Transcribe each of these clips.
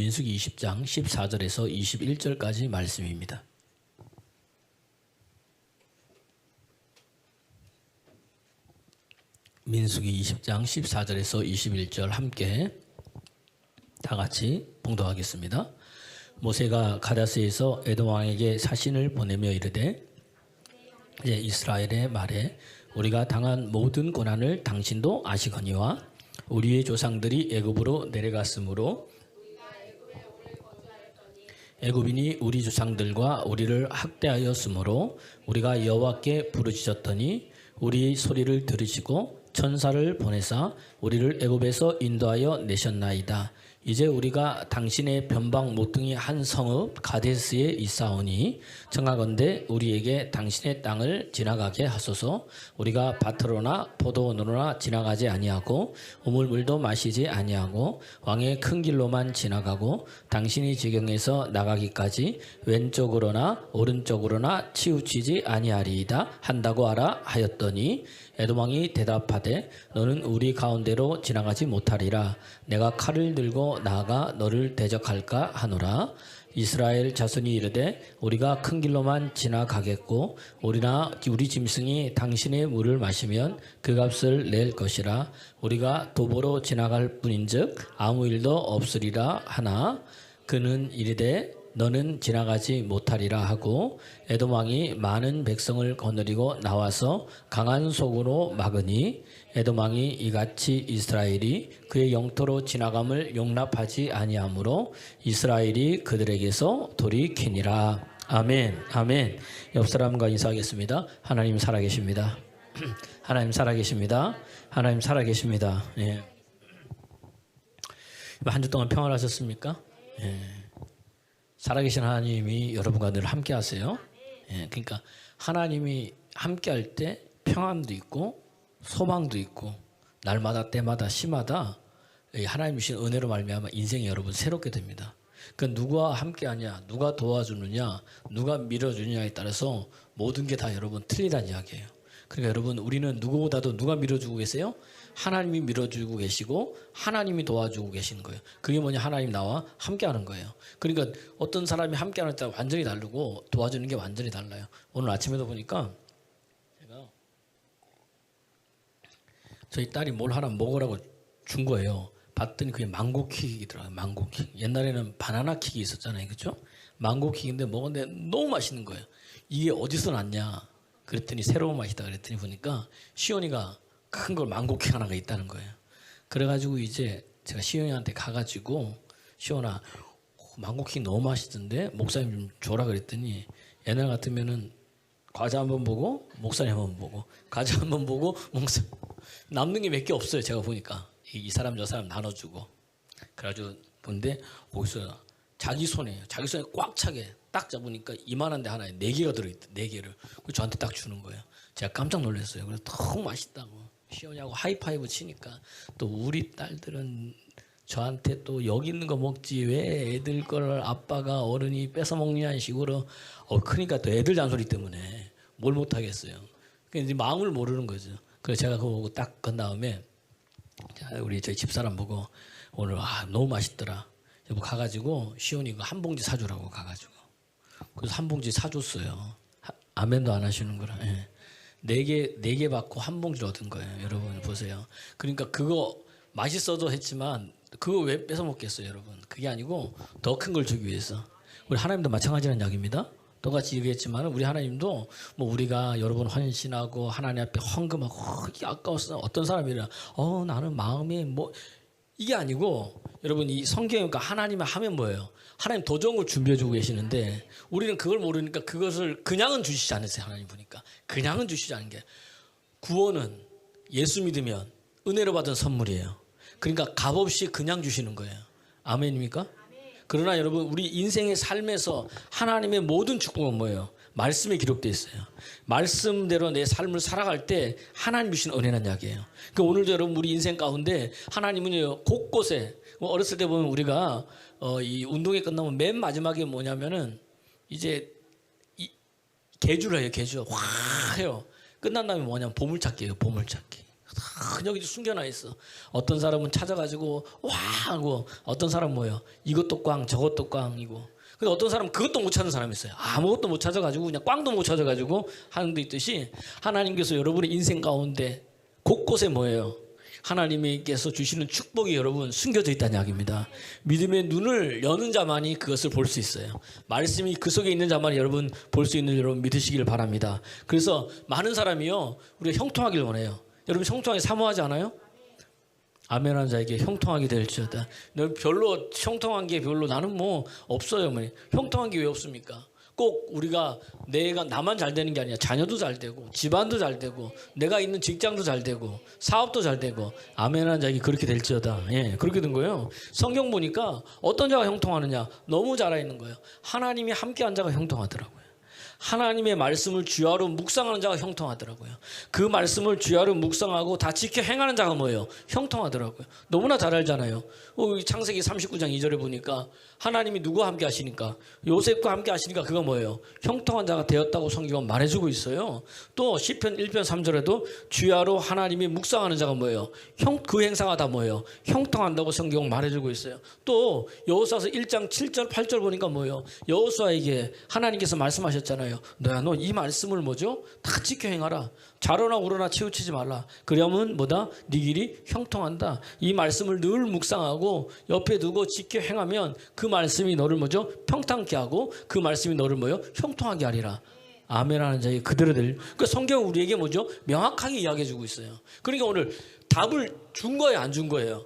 민수기 20장 14절에서 21절까지 말씀입니다. 민수기 20장 14절에서 21절 함께 다 같이 봉독하겠습니다. 모세가 가데스에서 에돔 왕에게 사신을 보내며 이르되 이스라엘의 말에 우리가 당한 모든 고난을 당신도 아시거니와 우리의 조상들이 애굽으로 내려갔으므로 애굽인이 우리 조상들과 우리를 학대하였으므로 우리가 여호와께 부르짖었더니 우리 소리를 들으시고 천사를 보내사 우리를 애굽에서 인도하여 내셨나이다. 이제 우리가 당신의 변방 모퉁이 한 성읍 가데스에 있사오니 청하건대 우리에게 당신의 땅을 지나가게 하소서. 우리가 밭으로나 포도원으로나 지나가지 아니하고 우물물도 마시지 아니하고 왕의 큰 길로만 지나가고 당신이 지경에서 나가기까지 왼쪽으로나 오른쪽으로나 치우치지 아니하리이다 한다고 하라 하였더니 에돔 왕이 대답하되 너는 우리 가운데로 지나가지 못하리라. 내가 칼을 들고 나아가 너를 대적할까 하노라. 이스라엘 자손이 이르되 우리가 큰 길로만 지나가겠고 우리 짐승이 당신의 물을 마시면 그 값을 낼 것이라. 우리가 도보로 지나갈 뿐인즉 아무 일도 없으리라 하나 그는 이르되 너는 지나가지 못하리라 하고 에돔 왕이 많은 백성을 거느리고 나와서 강한 속으로 막으니 에돔 왕이 이같이 이스라엘이 그의 영토로 지나감을 용납하지 아니하므로 이스라엘이 그들에게서 돌이키니라. 아멘. 아멘. 옆 사람과 인사하겠습니다. 하나님 살아계십니다. 하나님 살아계십니다. 하나님 살아계십니다. 예. 한 주 동안 평안하셨습니까? 예. 살아계신 하나님이 여러분과 늘 함께 하세요. 예, 그러니까 하나님이 함께 할 때 평안도 있고 소망도 있고 날마다 때마다 시마다 하나님 주신 은혜로 말미암아 인생이 여러분 새롭게 됩니다. 그러니까 누구와 함께 하냐, 누가 도와주느냐, 누가 밀어주느냐에 따라서 모든 게 다 여러분 틀리다는 이야기예요. 그러니까 여러분 우리는 누구보다도 누가 밀어주고 계세요? 하나님이 밀어주고 계시고 하나님이 도와주고 계시는 거예요. 그게 뭐냐? 하나님 나와 함께하는 거예요. 그러니까 어떤 사람이 함께하는 때 완전히 다르고 도와주는 게 완전히 달라요. 오늘 아침에도 보니까 제가 저희 딸이 뭘 하나 먹으라고 준 거예요. 봤더니 그게 망고킥이더라고요. 망고킥. 옛날에는 바나나킥이 있었잖아요. 그렇죠? 망고킥인데 먹었는데 너무 맛있는 거예요. 이게 어디서 났냐? 그랬더니 새로운 맛이다 그랬더니 보니까 시온이가 큰 걸 망고킥 하나가 있다는 거예요. 그래가지고 이제 제가 시온이한테 가가지고 시온아 망고킥 너무 맛있던데 목사님 좀 줘라 그랬더니 옛날 같으면은 과자 한번 보고 목사님 한번 보고 과자 한번 보고 목사 남는 게 몇 개 없어요. 제가 보니까 이 사람 저 사람 나눠주고 그래가지고 본데 거기서 자기 손에 꽉 차게 딱 잡으니까 이만한데 하나에 4개가 들어있대. 4개를 저한테 딱 주는 거예요. 제가 깜짝 놀랐어요. 그래서 너무 맛있다고 시온이하고 하이파이브 치니까 또 우리 딸들은 저한테 또 여기 있는 거 먹지 왜 애들 거를 아빠가 어른이 뺏어 먹냐는 식으로 그러니까 또 애들 잔소리 때문에 뭘 못하겠어요. 그러니까 이제 마음을 모르는 거죠. 그래서 제가 그거 보고 딱 건 다음에 우리 저희 집사람 보고 오늘 너무 맛있더라. 여보 가가지고 시온이 그 한 봉지 사주라고 가가지고 그래서 한 봉지 사줬어요. 아멘도 안 하시는 거라. 예. 4개 받고 한 봉지를 얻은 거예요. 여러분 보세요. 그러니까 그거 맛있어도 했지만 그거 왜 뺏어 먹겠어요, 여러분? 그게 아니고 더 큰 걸 주기 위해서. 우리 하나님도 마찬가지라는 이야기입니다. 똑같이 얘기했지만 우리 하나님도 뭐 우리가 여러분 헌신하고 하나님 앞에 헌금하고 이게 아까웠어. 어떤 사람이라 나는 마음이 뭐 이게 아니고 여러분 이 성경이니까 하나님이 하면 뭐예요? 하나님 더 좋은 걸 준비해주고 계시는데 우리는 그걸 모르니까 그것을 그냥은 주시지 않으세요. 하나님 보니까 그냥은 주시지 않은 게 구원은 예수 믿으면 은혜로 받은 선물이에요. 그러니까 값없이 그냥 주시는 거예요. 아멘입니까? 그러나 여러분 우리 인생의 삶에서 하나님의 모든 축복은 뭐예요? 말씀에 기록되어 있어요. 말씀대로 내 삶을 살아갈 때 하나님 주신 은혜란 이야기예요. 그러니까 오늘도 여러분 우리 인생 가운데 하나님은요 곳곳에 어렸을 때 보면 우리가 이 운동회 끝나면 맨 마지막에 뭐냐면은 이제 개주를 해요. 개주 확 해요. 끝난 다음에 뭐냐면 보물찾기예요. 보물찾기. 여기 숨겨놔 있어. 어떤 사람은 찾아가지고 와 하고, 어떤 사람은 뭐예요? 이것도 꽝 저것도 꽝이고. 근데 어떤 사람은 그것도 못 찾는 사람이 있어요. 아무것도 못 찾아가지고 그냥 꽝도 못 찾아가지고 하는 데 있듯이, 하나님께서 여러분의 인생 가운데 곳곳에 뭐예요? 하나님께서 주시는 축복이 여러분 숨겨져 있다는 이야기입니다. 믿음의 눈을 여는 자만이 그것을 볼 수 있어요. 말씀이 그 속에 있는 자만이 여러분 볼 수 있는 여러분 믿으시길 바랍니다. 그래서 많은 사람이요, 우리가 형통하길 원해요. 여러분 형통하게 사모하지 않아요? 아멘한 자에게 형통하게 될지어다. 별로 형통한 게 별로 나는 뭐 없어요. 뭐 형통한 게 왜 없습니까? 꼭 우리가 내가 나만 잘 되는 게 아니라 자녀도 잘 되고 집안도 잘 되고 내가 있는 직장도 잘 되고 사업도 잘 되고, 아멘한 자에게 그렇게 될지어다. 예, 그렇게 된 거예요. 성경 보니까 어떤 자가 형통하느냐? 너무 잘 있는 거예요. 하나님이 함께한 자가 형통하더라고요. 하나님의 말씀을 주야로 묵상하는 자가 형통하더라고요. 그 말씀을 주야로 묵상하고 다 지켜 행하는 자가 뭐예요? 형통하더라고요. 너무나 잘 알잖아요. 창세기 39장 2절에 보니까 하나님이 누구와 함께 하시니까? 요셉과 함께 하시니까 그거 뭐예요? 형통한 자가 되었다고 성경은 말해주고 있어요. 또 시편 1편 3절에도 주야로 하나님이 묵상하는 자가 뭐예요? 그 행사가 다 뭐예요? 형통한다고 성경은 말해주고 있어요. 또 여호수아서 1장 7절 8절 보니까 뭐예요? 여호수아에게 하나님께서 말씀하셨잖아요. 너야, 너 이 말씀을 뭐죠? 다 지켜 행하라. 자로나 우러나 치우치지 말라. 그러면 뭐다? 네 길이 형통한다. 이 말씀을 늘 묵상하고 옆에 두고 지켜 행하면 그 말씀이 너를 뭐죠? 평탄케 하고 그 말씀이 너를 뭐요? 형통하게 하리라. 아멘하는 자에게 그대로 될. 그러니까 성경은 우리에게 뭐죠? 명확하게 이야기해주고 있어요. 그러니까 오늘 답을 준 거예요, 안 준 거예요?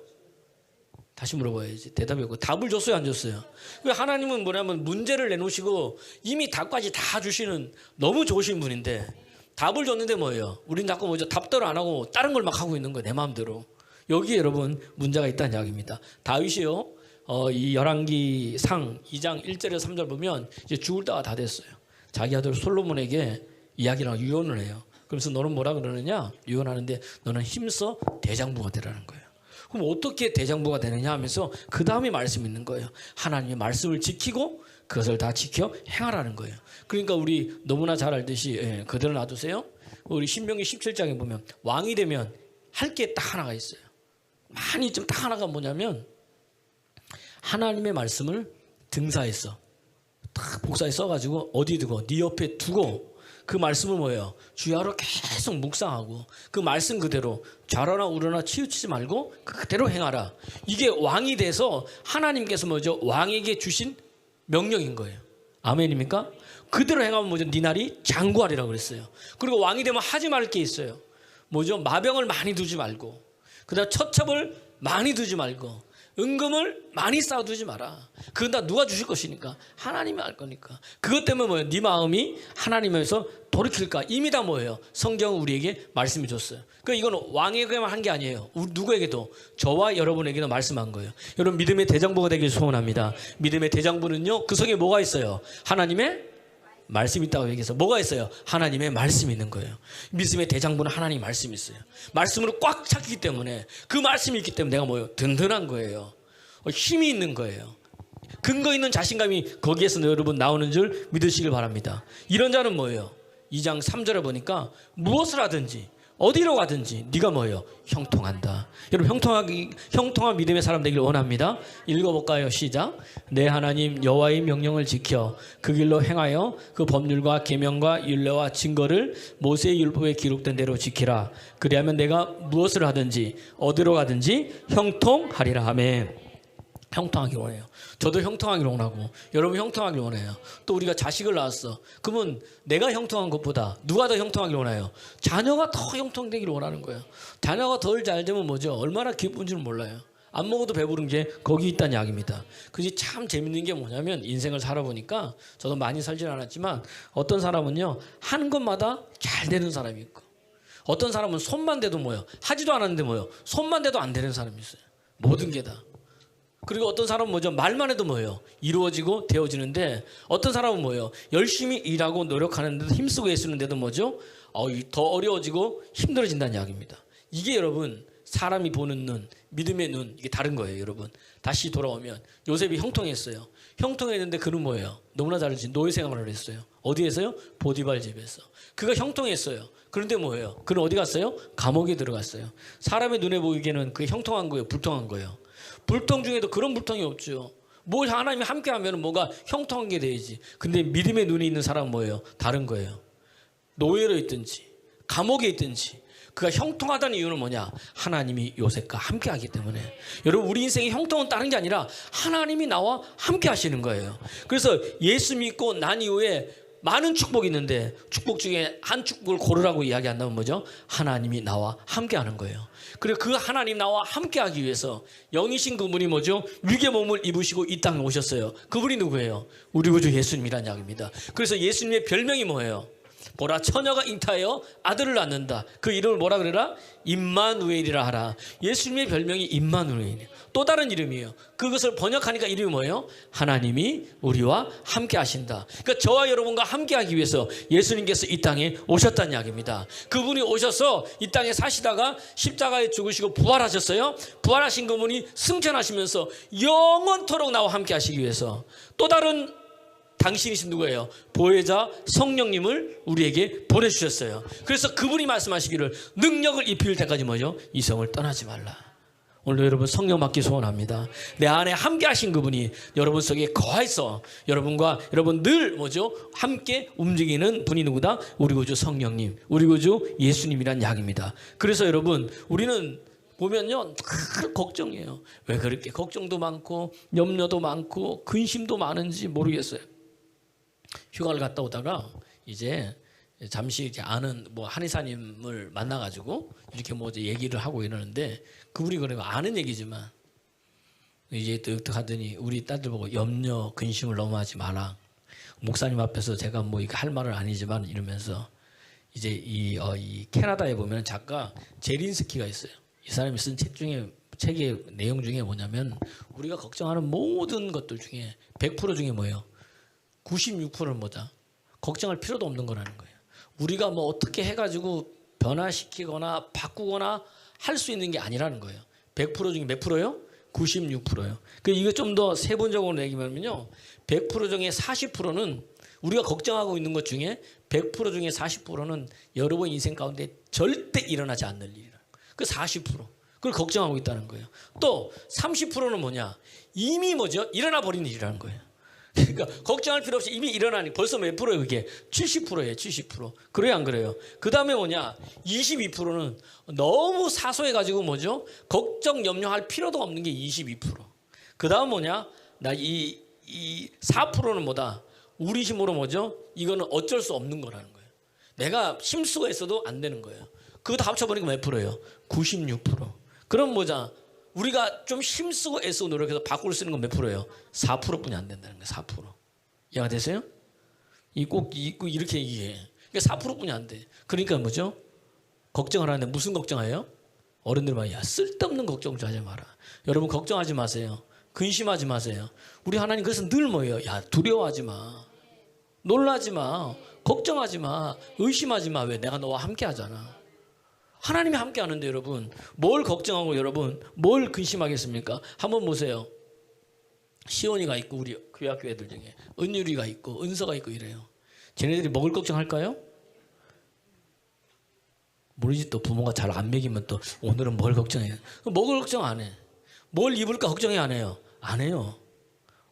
다시 물어봐야지. 대답이 없고 답을 줬어요, 안 줬어요? 왜 하나님은 뭐냐면 문제를 내놓으시고 이미 답까지 다 주시는 너무 좋으신 분인데, 답을 줬는데 뭐예요? 우린 자꾸 뭐죠? 답대로 안 하고 다른 걸 막 하고 있는 거예요, 내 마음대로. 여기에 여러분 문제가 있다는 이야기입니다. 다윗이요, 이 열왕기상 2장 1절에서 3절 보면 이제 죽을 때가 다 됐어요. 자기 아들 솔로몬에게 이야기를 하고 유언을 해요. 그래서 너는 뭐라 그러느냐? 유언하는데 너는 힘써 대장부가 되라는 거예요. 그럼 어떻게 대장부가 되느냐 하면서 그 다음에 말씀이 있는 거예요. 하나님의 말씀을 지키고 그것을 다 지켜 행하라는 거예요. 그러니까 우리 너무나 잘 알듯이 그대로 놔두세요. 우리 신명기 17장에 보면 왕이 되면 할 게 딱 하나가 있어요. 많이 좀 딱 하나가 뭐냐면 하나님의 말씀을 등사했어. 딱 복사해 써가지고 어디 두고 네 옆에 두고 그 말씀을 뭐예요? 주야로 계속 묵상하고 그 말씀 그대로 좌로나 우로나 치우치지 말고 그대로 행하라. 이게 왕이 돼서 하나님께서 뭐죠? 왕에게 주신 명령인 거예요. 아멘입니까? 그대로 행하면 뭐죠? 네 날이 장구하리라고 그랬어요. 그리고 왕이 되면 하지 말 게 있어요. 뭐죠? 마병을 많이 두지 말고, 그다음 처첩을 많이 두지 말고, 은금을 많이 쌓아두지 마라. 그건 다 누가 주실 것이니까? 하나님이 알 거니까. 그것 때문에 뭐예요? 네 마음이 하나님에서 돌이킬까? 이미 다 뭐예요? 성경은 우리에게 말씀해 줬어요. 그러니까 이건 왕에게만 한 게 아니에요. 누구에게도, 저와 여러분에게도 말씀한 거예요. 여러분 믿음의 대장부가 되길 소원합니다. 믿음의 대장부는요, 그 속에 뭐가 있어요? 하나님의 말씀이 있다고 얘기해서 뭐가 있어요? 하나님의 말씀이 있는 거예요. 믿음의 대장부는 하나님의 말씀이 있어요. 말씀으로 꽉 찼기 때문에, 그 말씀이 있기 때문에 내가 뭐예요? 든든한 거예요. 힘이 있는 거예요. 근거 있는 자신감이 거기에서 여러분 나오는 줄 믿으시길 바랍니다. 이런 자는 뭐예요? 2장 3절에 보니까 무엇을 하든지 어디로 가든지 네가 뭐예요? 형통한다. 여러분 형통한 믿음의 사람 되길 원합니다. 읽어볼까요? 시작. 내 하나님 여호와의 명령을 지켜 그 길로 행하여 그 법률과 계명과 율례와 증거를 모세의 율법에 기록된 대로 지키라. 그리하면 내가 무엇을 하든지 어디로 가든지 형통하리라. 아멘. 형통하길 원해요. 저도 형통하길 원하고 여러분 형통하길 원해요. 또 우리가 자식을 낳았어. 그러면 내가 형통한 것보다 누가 더 형통하길 원해요? 자녀가 더 형통되길 원하는 거예요. 자녀가 덜 잘 되면 뭐죠? 얼마나 기쁜지는 몰라요. 안 먹어도 배부른 게 거기 있다는 이야기입니다. 그게 참 재밌는 게 뭐냐면, 인생을 살아보니까 저도 많이 살진 않았지만 어떤 사람은요, 하는 것마다 잘 되는 사람이 있고, 어떤 사람은 손만 대도 뭐예요? 하지도 않았는데 뭐예요? 손만 대도 안 되는 사람이 있어요. 모든 게 다. 그리고 어떤 사람은 뭐죠? 말만 해도 뭐예요? 이루어지고 되어지는데, 어떤 사람은 뭐예요? 열심히 일하고 노력하는데도 힘쓰고 애쓰는데도 뭐죠? 더 어려워지고 힘들어진다는 이야기입니다. 이게 여러분 사람이 보는 눈, 믿음의 눈, 이게 다른 거예요, 여러분. 다시 돌아오면 요셉이 형통했어요. 형통했는데 그는 뭐예요? 너무나 다르지. 노예 생활을 했어요. 어디에서요? 보디발 집에서. 그가 형통했어요. 그런데 뭐예요? 그는 어디 갔어요? 감옥에 들어갔어요. 사람의 눈에 보이기에는 그게 형통한 거예요, 불통한 거예요? 불통 중에도 그런 불통이 없죠. 뭘 하나님이 함께 하면 뭐가 형통한 게 되지. 근데 믿음의 눈이 있는 사람은 뭐예요? 다른 거예요. 노예로 있든지 감옥에 있든지 그가 형통하다는 이유는 뭐냐? 하나님이 요셉과 함께 하기 때문에. 여러분, 우리 인생의 형통은 다른 게 아니라 하나님이 나와 함께 하시는 거예요. 그래서 예수 믿고 난 이후에 많은 축복이 있는데 축복 중에 한 축복을 고르라고 이야기한다면 뭐죠? 하나님이 나와 함께 하는 거예요. 그리고 그 하나님 나와 함께 하기 위해서 영이신 그분이 뭐죠? 육의 몸을 입으시고 이 땅에 오셨어요. 그분이 누구예요? 우리 구주 예수님이란 이야기입니다. 그래서 예수님의 별명이 뭐예요? 보라, 처녀가 잉타하여 아들을 낳는다. 그 이름을 뭐라 그래라? 임마누엘이라 하라. 예수님의 별명이 임마누엘이에요. 또 다른 이름이에요. 그것을 번역하니까 이름이 뭐예요? 하나님이 우리와 함께 하신다. 그러니까 저와 여러분과 함께 하기 위해서 예수님께서 이 땅에 오셨다는 이야기입니다. 그분이 오셔서 이 땅에 사시다가 십자가에 죽으시고 부활하셨어요. 부활하신 그분이 승천하시면서 영원토록 나와 함께 하시기 위해서 또 다른 당신이신 누구예요? 보혜자 성령님을 우리에게 보내주셨어요. 그래서 그분이 말씀하시기를 능력을 입힐 때까지 뭐죠? 이 성을 떠나지 말라. 오늘 여러분 성령 받기 소원합니다. 내 안에 함께 하신 그분이 여러분 속에 거해서 여러분과 여러분 늘 뭐죠? 함께 움직이는 분이 누구다? 우리 구주 성령님, 우리 구주 예수님이란 이야기입니다. 그래서 여러분 우리는 보면요 늘 걱정이에요. 왜 그렇게 걱정도 많고 염려도 많고 근심도 많은지 모르겠어요. 휴가를 갔다 오다가 이제 잠시 이제 아는 뭐 한의사님을 만나가지고 이렇게 뭐 이제 얘기를 하고 이러는데 그분이 그래요. 아는 얘기지만 이제 뜩뜩 하더니 우리 딸들 보고 염려 근심을 너무 하지 마라. 목사님 앞에서 제가 뭐 이거 할 말은 아니지만 이러면서 이제 이 캐나다에 보면 작가 제린스키가 있어요. 이 사람이 쓴 책 중에 책의 내용 중에 뭐냐면 우리가 걱정하는 모든 것들 중에 100% 중에 뭐예요? 96%는 뭐다? 걱정할 필요도 없는 거라는 거예요. 우리가 뭐 어떻게 해가지고 변화시키거나 바꾸거나 할 수 있는 게 아니라는 거예요. 100% 중에 몇 프로요? 96%요. 그 이거 좀 더 세분적으로 얘기하면요, 100% 중에 40%는 우리가 걱정하고 있는 것 중에 100% 중에 40%는 여러분 인생 가운데 절대 일어나지 않는 일이라. 그 40%. 그걸 걱정하고 있다는 거예요. 또 30%는 뭐냐? 이미 뭐죠? 일어나 버린 일이라는 거예요. 그러니까 걱정할 필요 없이 이미 일어나니 벌써 몇 프로예요? 그게 70%예요. 70%. 그래요, 안 그래요? 그 다음에 뭐냐? 22%는 너무 사소해가지고 뭐죠? 걱정 염려할 필요도 없는 게 22%. 그 다음 뭐냐? 이 4%는 뭐다? 우리 힘으로 뭐죠? 이거는 어쩔 수 없는 거라는 거예요. 내가 힘쓰고 있어도 안 되는 거예요. 그거 다 합쳐버리니까 몇 프로예요? 96%. 그럼 뭐자? 우리가 좀 힘쓰고 애쓰고 노력해서 바꿀 수 있는 건 몇 프로예요? 4%뿐이 안 된다는 거예요. 4%. 이해가 되세요? 꼭 이렇게 얘기해. 그러니까 4%뿐이 안 돼. 그러니까 뭐죠? 걱정을 하는데 무슨 걱정해요? 어른들 말이야. 야, 쓸데없는 걱정 좀 하지 마라. 여러분 걱정하지 마세요. 근심하지 마세요. 우리 하나님 그래서 늘 뭐예요? 야, 두려워하지 마. 놀라지 마. 걱정하지 마. 의심하지 마. 왜? 내가 너와 함께 하잖아. 하나님이 함께 하는데 여러분 뭘 걱정하고 여러분 뭘 근심하겠습니까? 한번 보세요. 시온이가 있고 우리 교회 학교 애들 중에 은율이가 있고 은서가 있고 이래요. 쟤네들이 먹을 걱정할까요? 모르지. 또 부모가 잘 안 먹이면 또 오늘은 뭘 걱정해. 먹을 걱정 안 해. 뭘 입을까 걱정해 안 해요? 안 해요.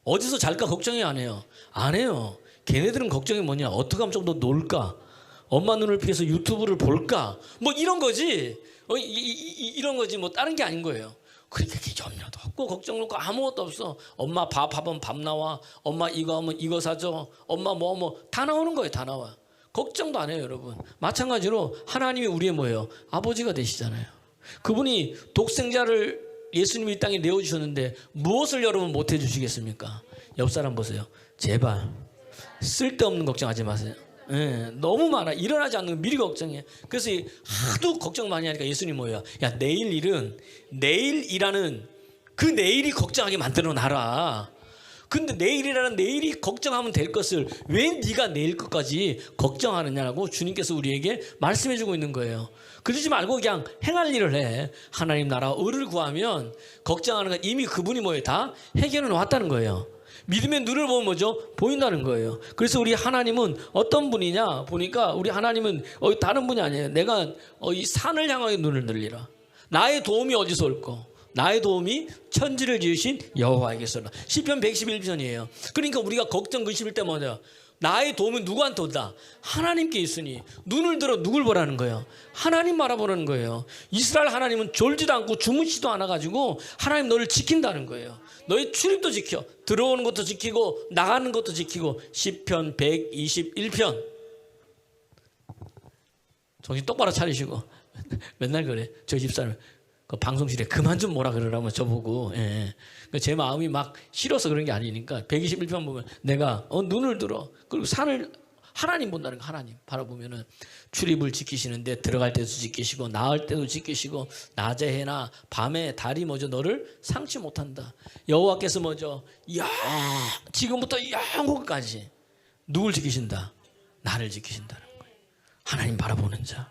어디서 잘까 걱정해 안 해요? 안 해요. 걔네들은 걱정이 뭐냐? 어떻게 하면 좀 더 놀까? 엄마 눈을 피해서 유튜브를 볼까? 뭐 이런 거지. 이런 거지. 뭐 다른 게 아닌 거예요. 그러니까 염려도 없고 걱정도 없고 아무것도 없어. 엄마 밥 하면 밥 나와. 엄마 이거 하면 이거 사줘. 엄마 뭐 다 나오는 거예요. 다 나와. 걱정도 안 해요, 여러분. 마찬가지로 하나님이 우리의 뭐예요? 아버지가 되시잖아요. 그분이 독생자를 예수님이 이 땅에 내어주셨는데 무엇을 여러분 못 해주시겠습니까? 옆 사람 보세요. 제발 쓸데없는 걱정하지 마세요. 네, 너무 많아. 일어나지 않는 거 미리 걱정해. 그래서 하도 걱정 많이 하니까 예수님 뭐예요? 야, 내일 일은 내일이라는 그 내일이 걱정하게 만들어 놔라. 근데 내일이라는 내일이 걱정하면 될 것을 왜 네가 내일 것까지 걱정하느냐고 주님께서 우리에게 말씀해 주고 있는 거예요. 그러지 말고 그냥 행할 일을 해. 하나님 나라 의를 구하면 걱정하는 건 이미 그분이 뭐예요? 다 해결해 놓았다는 거예요. 믿음의 눈을 보면 뭐죠? 보인다는 거예요. 그래서 우리 하나님은 어떤 분이냐 보니까 우리 하나님은 다른 분이 아니에요. 내가 이 산을 향하여 눈을 늘리라. 나의 도움이 어디서 올까? 나의 도움이 천지를 지으신 여호와에게서라. 시편 111편이에요. 그러니까 우리가 걱정 근심일 때 뭐냐? 나의 도움은 누구한테 온다? 하나님께 있으니 눈을 들어 누굴 보라는 거예요? 하나님 바라보는 거예요. 이스라엘 하나님은 졸지도 않고 주무시지도 않아가지고 하나님 너를 지킨다는 거예요. 너의 출입도 지켜. 들어오는 것도 지키고 나가는 것도 지키고. 시편 121편. 정신 똑바로 차리시고. 맨날 그래. 저희 집사람 그 방송실에 그만 좀 뭐라 그러라면 저보고. 예. 제 마음이 막 싫어서 그런 게 아니니까 121편 보면 내가 눈을 들어. 그리고 산을 하나님 본다는 거. 하나님 바라보면은 출입을 지키시는데 들어갈 때도 지키시고 나올 때도 지키시고 낮에 해나 밤에 달이 뭐죠? 너를 상치 못한다. 여호와께서 뭐죠? 지금부터 영원까지 누굴 지키신다? 나를 지키신다는 거예요. 하나님 바라보는 자.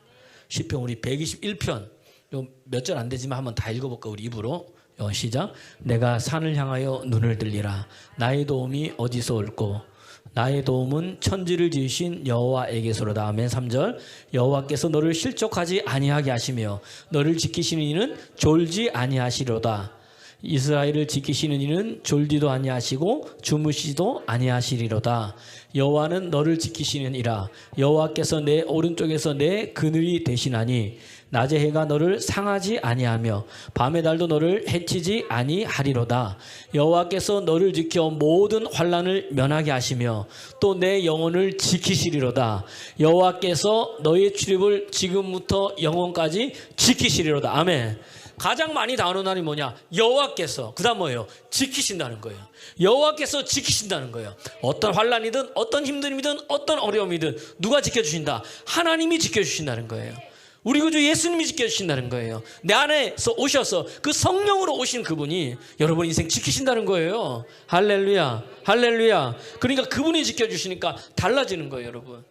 시편 우리 121편 몇 절 안 되지만 한번 다 읽어볼까? 우리 입으로. 시작. 내가 산을 향하여 눈을 들리라. 나의 도움이 어디서 올꼬? 나의 도움은 천지를 지으신 여호와에게서로다. 아멘. 3절. 여호와께서 너를 실족하지 아니하게 하시며 너를 지키시는 이는 졸지 아니하시로다. 이스라엘을 지키시는 이는 졸지도 아니하시고 주무시지도 아니하시리로다. 여호와는 너를 지키시는 이라. 여호와께서 내 오른쪽에서 내 그늘이 되시나니 낮의 해가 너를 상하지 아니하며 밤의 달도 너를 해치지 아니하리로다. 여호와께서 너를 지켜 모든 환난을 면하게 하시며 또 내 영혼을 지키시리로다. 여호와께서 너의 출입을 지금부터 영원까지 지키시리로다. 아멘. 가장 많이 나오는 말이 뭐냐? 여호와께서. 그 다음 뭐예요? 지키신다는 거예요. 여호와께서 지키신다는 거예요. 어떤 환난이든 어떤 힘듦이든 어떤 어려움이든 누가 지켜주신다? 하나님이 지켜주신다는 거예요. 우리 구주 예수님이 지켜주신다는 거예요. 내 안에서 오셔서 그 성령으로 오신 그분이 여러분 인생 지키신다는 거예요. 할렐루야, 할렐루야. 그러니까 그분이 지켜주시니까 달라지는 거예요, 여러분.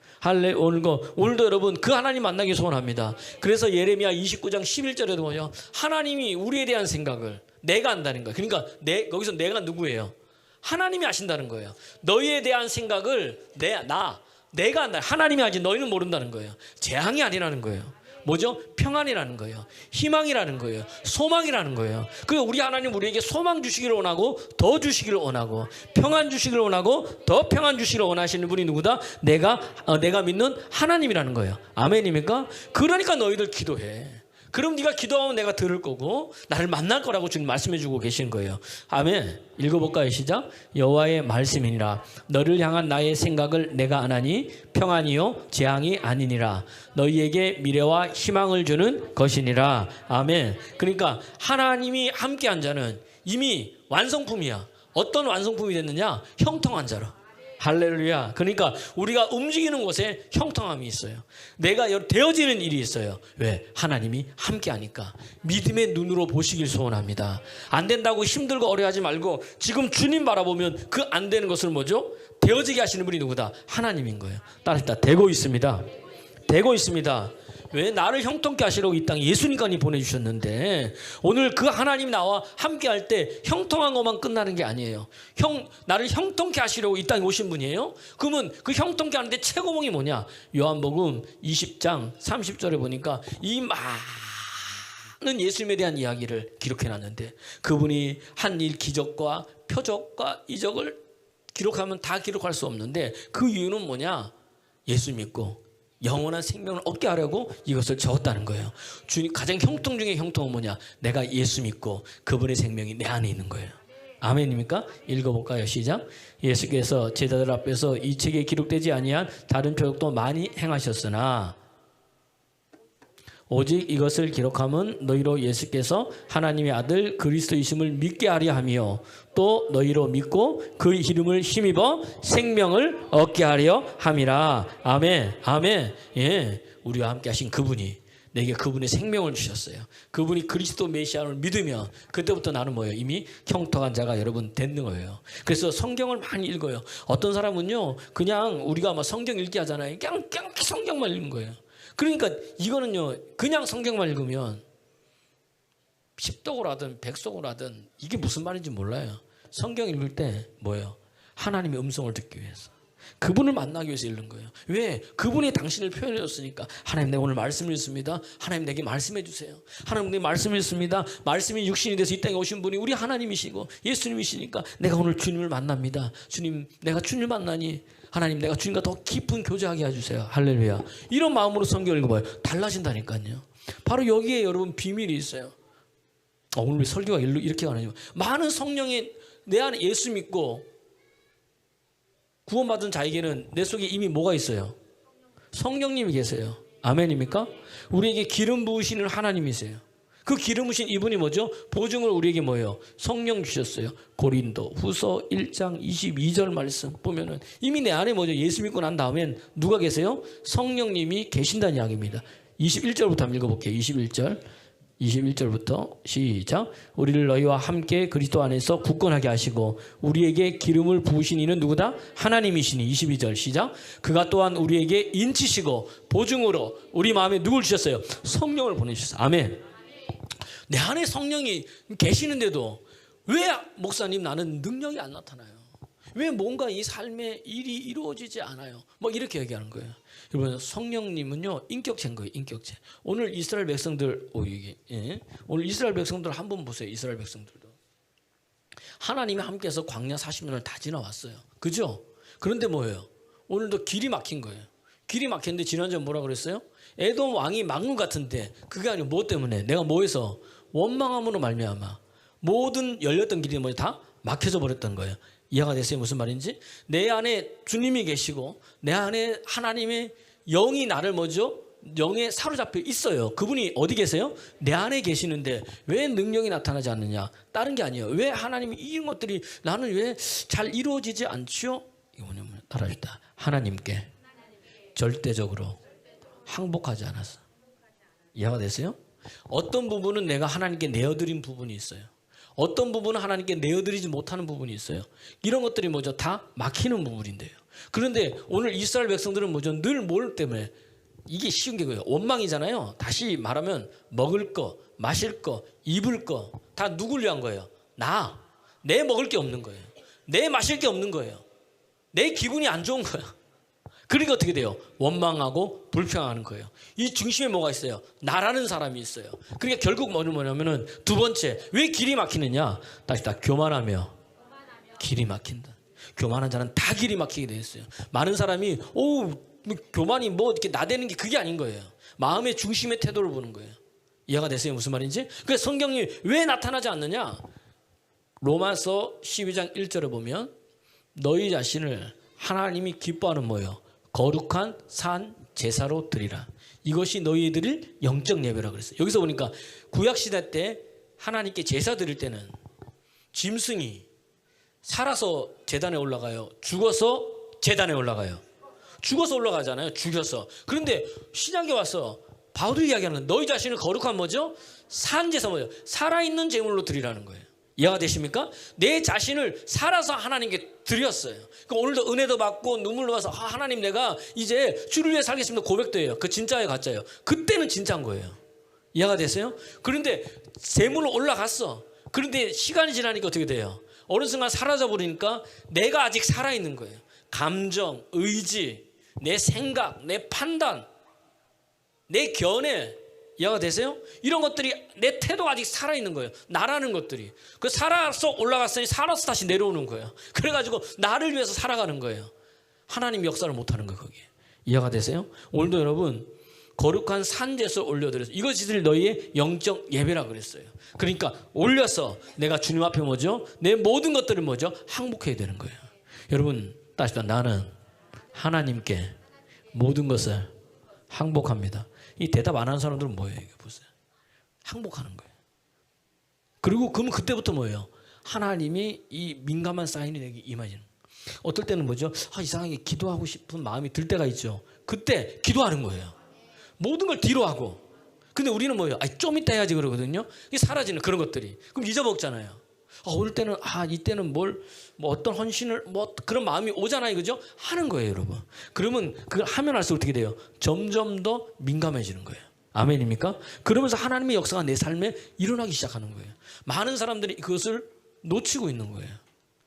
오늘도 여러분 그 하나님 만나기 소원합니다. 그래서 예레미야 29장 11절에도 뭐죠? 하나님이 우리에 대한 생각을 내가 안다는 거예요. 그러니까 거기서 내가 누구예요? 하나님이 아신다는 거예요. 너희에 대한 생각을 내가 안다. 하나님이 아직 너희는 모른다는 거예요. 재앙이 아니라는 거예요. 뭐죠? 평안이라는 거예요. 희망이라는 거예요. 소망이라는 거예요. 그리고 우리 하나님 우리에게 소망 주시기를 원하고 더 주시기를 원하고 평안 주시기를 원하고 더 평안 주시기를 원하시는 분이 누구다? 내가 믿는 하나님이라는 거예요. 아멘입니까? 그러니까 너희들 기도해. 그럼 네가 기도하면 내가 들을 거고 나를 만날 거라고 주님 말씀해 주고 계시는 거예요. 아멘. 읽어볼까요? 시작. 여호와의 말씀이니라. 너를 향한 나의 생각을 내가 아나니 평안이요 재앙이 아니니라. 너희에게 미래와 희망을 주는 것이니라. 아멘. 그러니까 하나님이 함께한 자는 이미 완성품이야. 어떤 완성품이 됐느냐? 형통한 자로. 할렐루야. 그러니까 우리가 움직이는 곳에 형통함이 있어요. 내가 되어지는 일이 있어요. 왜? 하나님이 함께하니까. 믿음의 눈으로 보시길 소원합니다. 안 된다고 힘들고 어려워하지 말고 지금 주님 바라보면 그 안 되는 것을 뭐죠? 되어지게 하시는 분이 누구다? 하나님인 거예요. 따라합시다. 되고 있습니다. 되고 있습니다. 왜? 나를 형통케 하시려고 이 땅에 예수님까지 보내주셨는데 오늘 그 하나님 나와 함께 할 때 형통한 것만 끝나는 게 아니에요. 나를 형통케 하시려고 이 땅에 오신 분이에요. 그러면 그 형통케 하는데 최고봉이 뭐냐? 요한복음 20장 30절에 보니까 이 많은 예수님에 대한 이야기를 기록해놨는데 그분이 한 일 기적과 표적과 이적을 기록하면 다 기록할 수 없는데 그 이유는 뭐냐? 예수 믿고 영원한 생명을 얻게 하려고 이것을 적었다는 거예요. 주님 가장 형통 중에 형통은 뭐냐? 내가 예수 믿고 그분의 생명이 내 안에 있는 거예요. 아멘입니까? 읽어볼까요? 시작. 예수께서 제자들 앞에서 이 책에 기록되지 아니한 다른 표적도 많이 행하셨으나 오직 이것을 기록함은 너희로 예수께서 하나님의 아들 그리스도이심을 믿게 하려 하며 또 너희로 믿고 그 이름을 힘입어 생명을 얻게 하려 함이라. 아멘. 아멘. 예, 우리와 함께 하신 그분이 내게 그분의 생명을 주셨어요. 그분이 그리스도 메시아를 믿으면 그때부터 나는 뭐예요? 이미 형통한 자가 여러분 된 거예요. 그래서 성경을 많이 읽어요. 어떤 사람은요, 그냥 우리가 막 성경 읽기 하잖아요. 그냥 성경만 읽는 거예요. 그러니까 이거는요, 그냥 성경만 읽으면 10독으로 하든 100속으로 하든 이게 무슨 말인지 몰라요. 성경 읽을 때 뭐예요? 하나님의 음성을 듣기 위해서, 그분을 만나기 위해서 읽는 거예요. 왜? 그분이 당신을 표현해 줬으니까. 하나님, 내가 오늘 말씀을 읽습니다. 하나님, 내게 말씀해 주세요. 하나님, 내게 말씀을 읽습니다. 말씀이 육신이 돼서 이 땅에 오신 분이 우리 하나님이시고 예수님이시니까 내가 오늘 주님을 만납니다. 주님, 내가 주님을 만나니 하나님, 내가 주님과 더 깊은 교제하게 해주세요. 할렐루야. 이런 마음으로 성경을 읽어봐요. 달라진다니까요. 바로 여기에 여러분 비밀이 있어요. 오늘 설교가 이렇게 가느냐. 많은 성령이 내 안에 예수 믿고 구원받은 자에게는 내 속에 이미 뭐가 있어요? 성령님이 계세요. 아멘입니까? 우리에게 기름 부으시는 하나님이세요. 그 기름 부으신 이분이 뭐죠? 보증을 우리에게 뭐예요? 성령 주셨어요. 고린도 후서 1장 22절 말씀 보면은 이미 내 안에 뭐죠? 예수 믿고 난 다음엔 누가 계세요? 성령님이 계신다는 이야기입니다. 21절부터 한번 읽어볼게요. 21절부터 시작. 우리를 너희와 함께 그리스도 안에서 굳건하게 하시고 우리에게 기름을 부으신 이는 누구다? 하나님이시니. 22절 시작. 그가 또한 우리에게 인치시고 보증으로 우리 마음에 누굴 주셨어요? 성령을 보내주셨어요. 아멘. 내 안에 성령이 계시는데도 왜 목사님 나는 능력이 안 나타나요? 왜 뭔가 이 삶의 일이 이루어지지 않아요? 뭐 이렇게 얘기하는 거예요. 여러분, 성령님은요 인격체인 거예요. 인격체. 오늘 이스라엘 백성들 오늘 이스라엘 백성들 한번 보세요. 이스라엘 백성들도 하나님이 함께해서 광야 40년을 다 지나왔어요. 그죠? 그런데 뭐예요? 오늘도 길이 막힌 거예요. 길이 막혔는데 지난주에 뭐라 그랬어요? 에돔 왕이 막는 것 같은데 그게 아니고 뭐 때문에? 내가 뭐해서? 원망함으로 말미암아 모든 열렸던 길이 뭐죠? 다 막혀져 버렸던 거예요. 이해가 됐어요? 무슨 말인지? 내 안에 주님이 계시고 내 안에 하나님의 영이 나를 뭐죠? 영에 사로잡혀 있어요. 그분이 어디 계세요? 내 안에 계시는데 왜 능력이 나타나지 않느냐? 다른 게 아니에요. 왜 하나님이 이런 것들이 나는 왜 잘 이루어지지 않지요? 이거 뭐냐면 따라합시다. 하나님께 절대적으로 항복하지 않았어. 이해가 됐어요? 어떤 부분은 내가 하나님께 내어드린 부분이 있어요. 어떤 부분은 하나님께 내어드리지 못하는 부분이 있어요. 이런 것들이 뭐죠? 다 막히는 부분인데요. 그런데 오늘 이스라엘 백성들은 뭐죠? 늘 뭘 때문에? 이게 쉬운 게 그거예요. 원망이잖아요. 다시 말하면 먹을 거, 마실 거, 입을 거 다 누굴 위한 거예요? 나. 내 먹을 게 없는 거예요. 내 마실 게 없는 거예요. 내 기분이 안 좋은 거야. 그러니까 어떻게 돼요? 원망하고 불평하는 거예요. 이 중심에 뭐가 있어요? 나라는 사람이 있어요. 그러니까 결국 뭐냐면은 두 번째, 왜 길이 막히느냐? 다시 다 교만하며 길이 막힌다. 교만한 자는 다 길이 막히게 돼 있어요. 많은 사람이 교만이 뭐 이렇게 나대는 게 그게 아닌 거예요. 마음의 중심의 태도를 보는 거예요. 이해가 됐어요? 무슨 말인지? 그래서 성경이 왜 나타나지 않느냐? 로마서 12장 1절에 보면 너희 자신을 하나님이 기뻐하는 뭐예요? 거룩한 산 제사로 드리라. 이것이 너희들을 영적 예배라 그랬어요. 여기서 보니까 구약시대 때 하나님께 제사 드릴 때는 짐승이 살아서 제단에 올라가요? 죽어서 제단에 올라가요? 죽어서 올라가잖아요. 죽여서. 그런데 신약에 와서 바울이 이야기하는 너희 자신을 거룩한 뭐죠? 산 제사 뭐죠? 살아있는 제물로 드리라는 거예요. 이해가 되십니까? 내 자신을 살아서 하나님께 드렸어요. 그러니까 오늘도 은혜도 받고 눈물로 와서 하나님 내가 이제 주를 위해 살겠습니다. 고백도 해요. 그 진짜예요, 가짜예요? 그때는 진짜인 거예요. 이해가 되세요? 그런데 제물로 올라갔어. 그런데 시간이 지나니까 어떻게 돼요? 어느 순간 사라져 버리니까 내가 아직 살아있는 거예요. 감정, 의지, 내 생각, 내 판단, 내 견해, 이해가 되세요? 이런 것들이 내 태도가 아직 살아있는 거예요. 나라는 것들이. 그 살아서 올라갔으니 살아서 다시 내려오는 거예요. 그래가지고 나를 위해서 살아가는 거예요. 하나님 역사를 못하는 거예요. 거기에. 이해가 되세요? 오늘도 여러분 거룩한 산제사를 올려드려서 이것이 너희의 영적 예배라 그랬어요. 그러니까 올려서 내가 주님 앞에 뭐죠? 내 모든 것들을 뭐죠? 항복해야 되는 거예요. 여러분 다시 나는 하나님께 모든 것을 항복합니다. 이 대답 안 하는 사람들은 뭐예요? 이게 보세요. 항복하는 거예요. 그리고 그러면 그때부터 뭐예요? 하나님이 이 민감한 사인이 내게 임하지는. 어떨 때는 뭐죠? 이상하게 기도하고 싶은 마음이 들 때가 있죠. 그때 기도하는 거예요. 모든 걸 뒤로 하고. 근데 우리는 뭐예요? 좀 이따 해야지 그러거든요. 이게 사라지는 그런 것들이. 그럼 잊어먹잖아요. 오늘 때는 이때는 뭐 어떤 헌신을 뭐 그런 마음이 오잖아요, 그죠? 하는 거예요, 여러분. 그러면 그걸 하면 할수록 어떻게 돼요? 점점 더 민감해지는 거예요. 아멘입니까? 그러면서 하나님의 역사가 내 삶에 일어나기 시작하는 거예요. 많은 사람들이 그것을 놓치고 있는 거예요.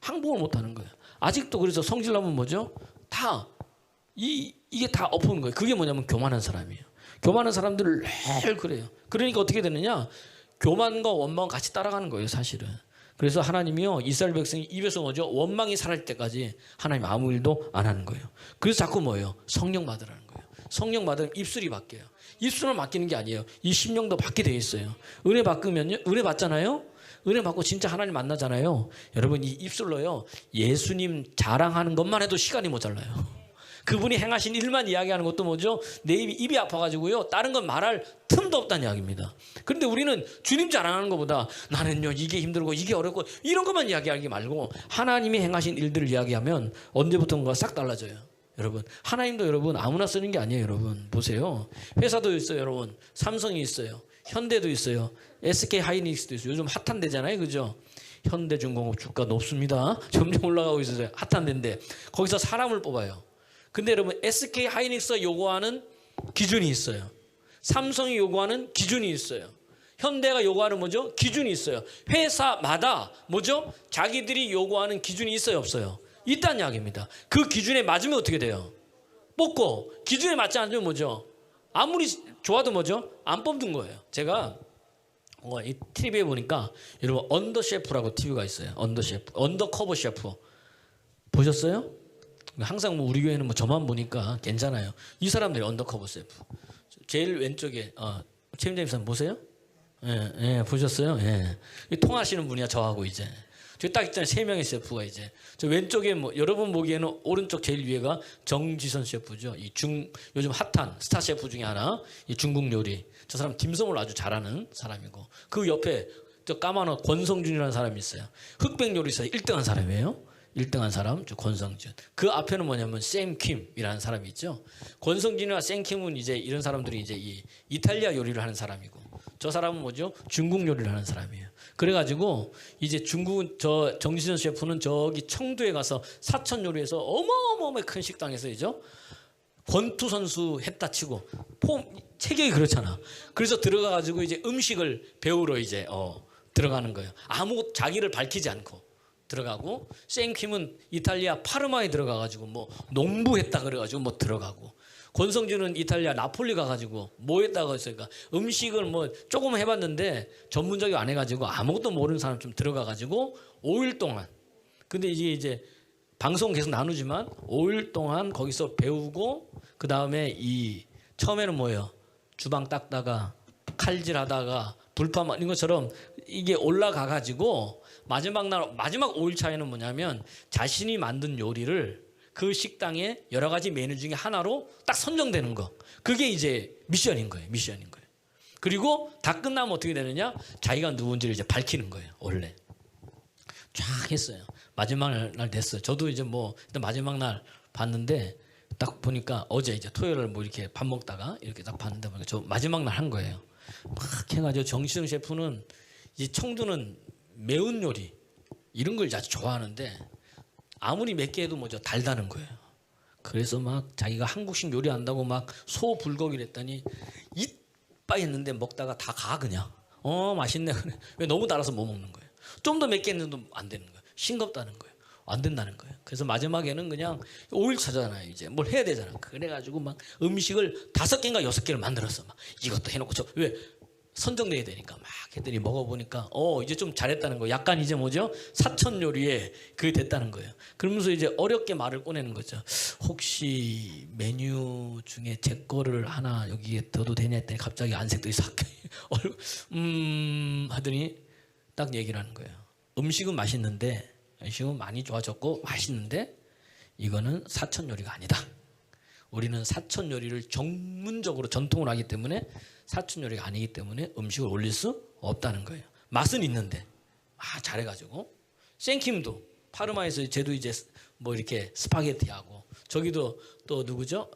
항복을 못하는 거예요. 아직도 그래서 성질나면 뭐죠? 이게 다 엎어오는 거예요. 그게 뭐냐면 교만한 사람이에요. 교만한 사람들을 늘 그래요. 그러니까 어떻게 되느냐? 교만과 원망은 같이 따라가는 거예요, 사실은. 그래서 하나님이요, 이스라엘 백성이 입에서 뭐죠? 원망이 사라질 때까지 하나님 아무 일도 안 하는 거예요. 그래서 자꾸 뭐예요? 성령 받으라는 거예요. 성령 받으면 입술이 바뀌어요. 입술은 바뀌는 게 아니에요. 이 심령도 받게 돼 있어요. 은혜 받으면요, 은혜 받잖아요. 은혜 받고 진짜 하나님 만나잖아요. 여러분 이 입술로요, 예수님 자랑하는 것만 해도 시간이 모자라요. 그분이 행하신 일만 이야기하는 것도 뭐죠? 내 입이 아파가지고요, 다른 건 말할 틈도 없다는 이야기입니다. 그런데 우리는 주님 자랑하는 것보다 나는요 이게 힘들고 이게 어렵고 이런 것만 이야기하기 말고 하나님이 행하신 일들을 이야기하면 언제부턴가 싹 달라져요. 여러분 하나님도 여러분 아무나 쓰는 게 아니에요. 여러분 보세요. 회사도 있어요. 여러분 삼성이 있어요. 현대도 있어요. SK 하이닉스도 있어요. 요즘 핫한 데잖아요, 그죠? 현대중공업 주가 높습니다. 점점 올라가고 있어요. 핫한 데인데 거기서 사람을 뽑아요. 근데 여러분 SK 하이닉스가 요구하는 기준이 있어요. 삼성이 요구하는 기준이 있어요. 현대가 요구하는 뭐죠? 기준이 있어요. 회사마다 뭐죠? 자기들이 요구하는 기준이 있어요, 없어요? 있다는 이야기입니다. 그 기준에 맞으면 어떻게 돼요? 뽑고 기준에 맞지 않으면 뭐죠? 아무리 좋아도 뭐죠? 안 뽑는 거예요. 제가 이 TV에 보니까 여러분 언더 셰프라고 TV가 있어요. 언더 셰프, 언더커버 셰프 보셨어요? 항상 뭐 우리 교회는 뭐 저만 보니까 괜찮아요. 이 사람들이 언더커버 셰프. 제일 왼쪽에 최임재 목사님 보세요? 예, 보셨어요? 예. 통하시는 분이야 저하고 이제. 저 딱 있잖아요. 3명의 셰프가 이제. 저 왼쪽에 뭐 여러분 보기에는 오른쪽 제일 위에가 정지선 셰프죠. 요즘 핫한 스타 셰프 중에 하나. 이 중국 요리. 저 사람 딤섬을 아주 잘하는 사람이고. 그 옆에 저 까만 옷 권성준이라는 사람이 있어요. 흑백 요리사 1등한 사람이에요. 1등한 사람, 저 권성준. 그 앞에는 뭐냐면 샘킴이라는 사람이 있죠. 권성준이나 샘킴은 이제 이런 사람들이 이제 이 이탈리아 요리를 하는 사람이고, 저 사람은 뭐죠? 중국 요리를 하는 사람이에요. 그래가지고 이제 중국은 저 정지선 셰프는 저기 청두에 가서 사천 요리에서 어마어마하게 큰 식당에서죠. 권투 선수 했다 치고 체격이 그렇잖아. 그래서 들어가가지고 이제 음식을 배우러 이제 들어가는 거예요. 아무 자기를 밝히지 않고. 들어가고 샘킴은 이탈리아 파르마에 들어가가지고 뭐 농부했다 그래가지고 뭐 들어가고 권성준은 이탈리아 나폴리 가가지고 뭐 했다고 했으니까 음식을 뭐 조금 해봤는데 전문적이 안 해가지고 아무것도 모르는 사람 좀 들어가가지고 5일 동안 근데 이제 방송 계속 나누지만 5일 동안 거기서 배우고 그 다음에 처음에는 뭐예요? 주방 닦다가 칼질하다가 불판 이런 것처럼 이게 올라가가지고 마지막 5일 차에는 뭐냐면 자신이 만든 요리를 그 식당의 여러 가지 메뉴 중에 하나로 딱 선정되는 거. 그게 이제 미션인 거예요. 그리고 다 끝나면 어떻게 되느냐? 자기가 누군지를 이제 밝히는 거예요. 원래. 쫙 했어요. 마지막 날 됐어요. 저도 이제 뭐 일단 마지막 날 봤는데 딱 보니까 어제 이제 토요일 뭐 이렇게 밥 먹다가 이렇게 딱 봤는데 보니까 저 마지막 날 한 거예요. 막 해가지고 정시영 셰프는 이 청두는 매운 요리 이런 걸 아주 좋아하는데 아무리 맵게 해도 뭐죠 달다는 거예요. 그래서 막 자기가 한국식 요리한다고 막 소 불고기를 했더니 이빠이 했는데 먹다가 다 가 그냥. 맛있네. 왜 너무 달아서 못 먹는 거예요. 좀 더 맵게 했는데도 안 되는 거예요. 싱겁다는 거예요. 안 된다는 거예요. 그래서 마지막에는 그냥 5일 차잖아요. 이제 뭘 해야 되잖아. 그래가지고 막 음식을 5개인가 6개를 만들었어. 막 이것도 해놓고 왜 선정돼야 되니까 막 했더니 먹어보니까 이제 좀 잘했다는 거예요. 약간 이제 뭐죠? 사천 요리에 그게 됐다는 거예요. 그러면서 이제 어렵게 말을 꺼내는 거죠. 혹시 메뉴 중에 제 거를 하나 여기에 넣어도 되냐 했더니 갑자기 안색도 있어. 하더니 딱 얘기를 하는 거예요. 음식은 맛있는데 음식은 많이 좋아졌고 맛있는데 이거는 사천 요리가 아니다. 우리는 사천 요리를 전문적으로 전통을 하기 때문에 사천 요리가 아니기 때문에 음식을 올릴 수 없다는 거예요. 맛은 있는데 잘해가지고 생킴도 파르마에서 쟤도 이제 뭐 이렇게 스파게티하고 저기도 또 누구죠?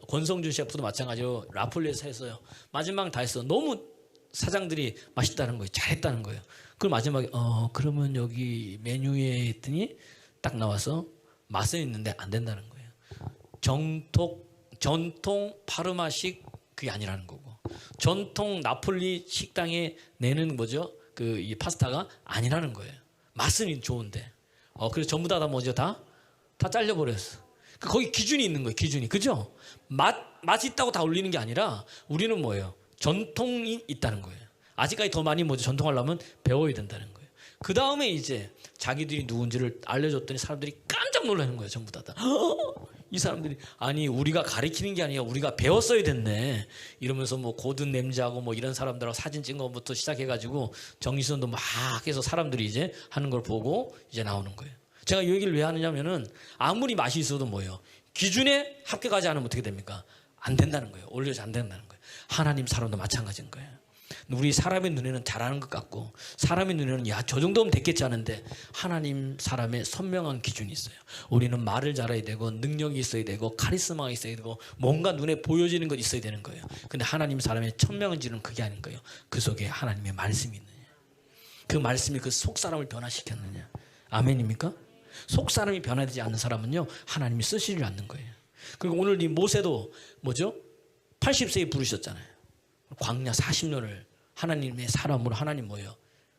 권성준 셰프도 마찬가지로 라폴리에서 했어요. 마지막 다 했어. 너무 사장들이 맛있다는 거예요. 잘했다는 거예요. 그걸 마지막에 그러면 여기 메뉴에 했더니 딱 나와서 맛은 있는데 안 된다는 거예요. 전통 파르마식 그게 아니라는 거고, 전통 나폴리 식당에 내는 뭐죠? 그 이 파스타가 아니라는 거예요. 맛은 좋은데. 그래서 전부 다 뭐죠? 다 잘려버렸어. 거기 기준이 있는 거예요. 기준이. 그죠? 맛이 있다고 다 올리는 게 아니라 우리는 뭐예요? 전통이 있다는 거예요. 아직까지 더 많이 뭐죠? 전통하려면 배워야 된다는 거예요. 그 다음에 이제 자기들이 누군지를 알려줬더니 사람들이 깜짝 놀라는 거예요. 전부 다. 이 사람들이 아니 우리가 가리키는 게 아니라 우리가 배웠어야 됐네 이러면서 뭐 고든 램지하고 뭐 이런 사람들하고 사진 찍은 것부터 시작해가지고 정리선도 막 해서 사람들이 이제 하는 걸 보고 이제 나오는 거예요. 제가 이 얘기를 왜 하느냐면은 아무리 맛이 있어도 뭐예요? 기준에 합격하지 않으면 어떻게 됩니까? 안 된다는 거예요. 올려서 안 된다는 거예요. 하나님 사람도 마찬가지인 거예요. 우리 사람의 눈에는 잘하는 것 같고 사람의 눈에는 야 저 정도면 됐겠지 하는데 하나님 사람의 선명한 기준이 있어요. 우리는 말을 잘해야 되고 능력이 있어야 되고 카리스마가 있어야 되고 뭔가 눈에 보여지는 것 있어야 되는 거예요. 근데 하나님 사람의 천명한 지는 그게 아닌 거예요. 그 속에 하나님의 말씀이 있느냐, 그 말씀이 그 속 사람을 변화시켰느냐. 아멘입니까? 속 사람이 변화되지 않는 사람은요 하나님이 쓰시지 않는 거예요. 그리고 오늘 이 모세도 뭐죠? 80세에 부르셨잖아요. 광야 40년을 하나님의 사람으로 하나님 뭐예요?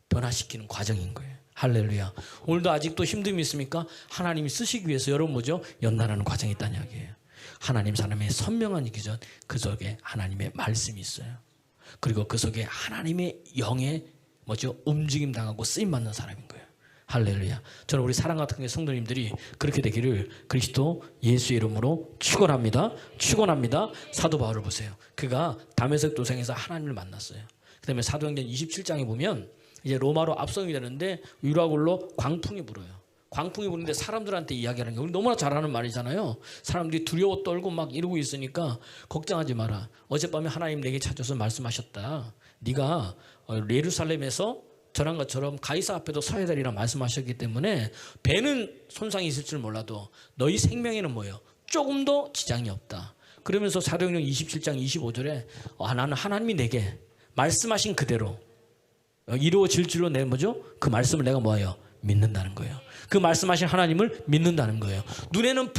변화시키는 과정인 거예요. 할렐루야. 오늘도 아직도 힘듦이 있습니까? 하나님이 쓰시기 위해서 여러분 뭐죠? 연단하는 과정이 있다는 이야기예요. 하나님 사람의 선명한 기준, 그 속에 하나님의 말씀이 있어요. 그리고 그 속에 하나님의 영의 뭐죠? 움직임 당하고 쓰임 받는 사람인 거예요. 할렐루야. 저는 우리 사랑 같은 성도님들이 그렇게 되기를 그리스도 예수의 이름으로 축원합니다. 축원합니다. 사도 바울을 보세요. 그가 다메섹 도상에서 하나님을 만났어요. 그다음에 사도행전 27장에 보면 이제 로마로 압송이 되는데 유라굴로 광풍이 불어요. 광풍이 부는데 사람들한테 이야기하는 게 우리 너무나 잘하는 말이잖아요. 사람들이 두려워 떨고 막 이러고 있으니까 걱정하지 마라. 어젯밤에 하나님 내게 찾아서 말씀하셨다. 네가 예루살렘에서 전한 것처럼 가이사 앞에도 서야 되리라 말씀하셨기 때문에 배는 손상이 있을 줄 몰라도 너희 생명에는 뭐예요? 조금도 지장이 없다. 그러면서 사도행전 27장 25절에 나는 하나님이 내게 말씀하신 그대로 이루어질 줄로 내 뭐죠? 그 말씀을 내가 뭐예요? 믿는다는 거예요. 그 말씀하신 하나님을 믿는다는 거예요. 눈에는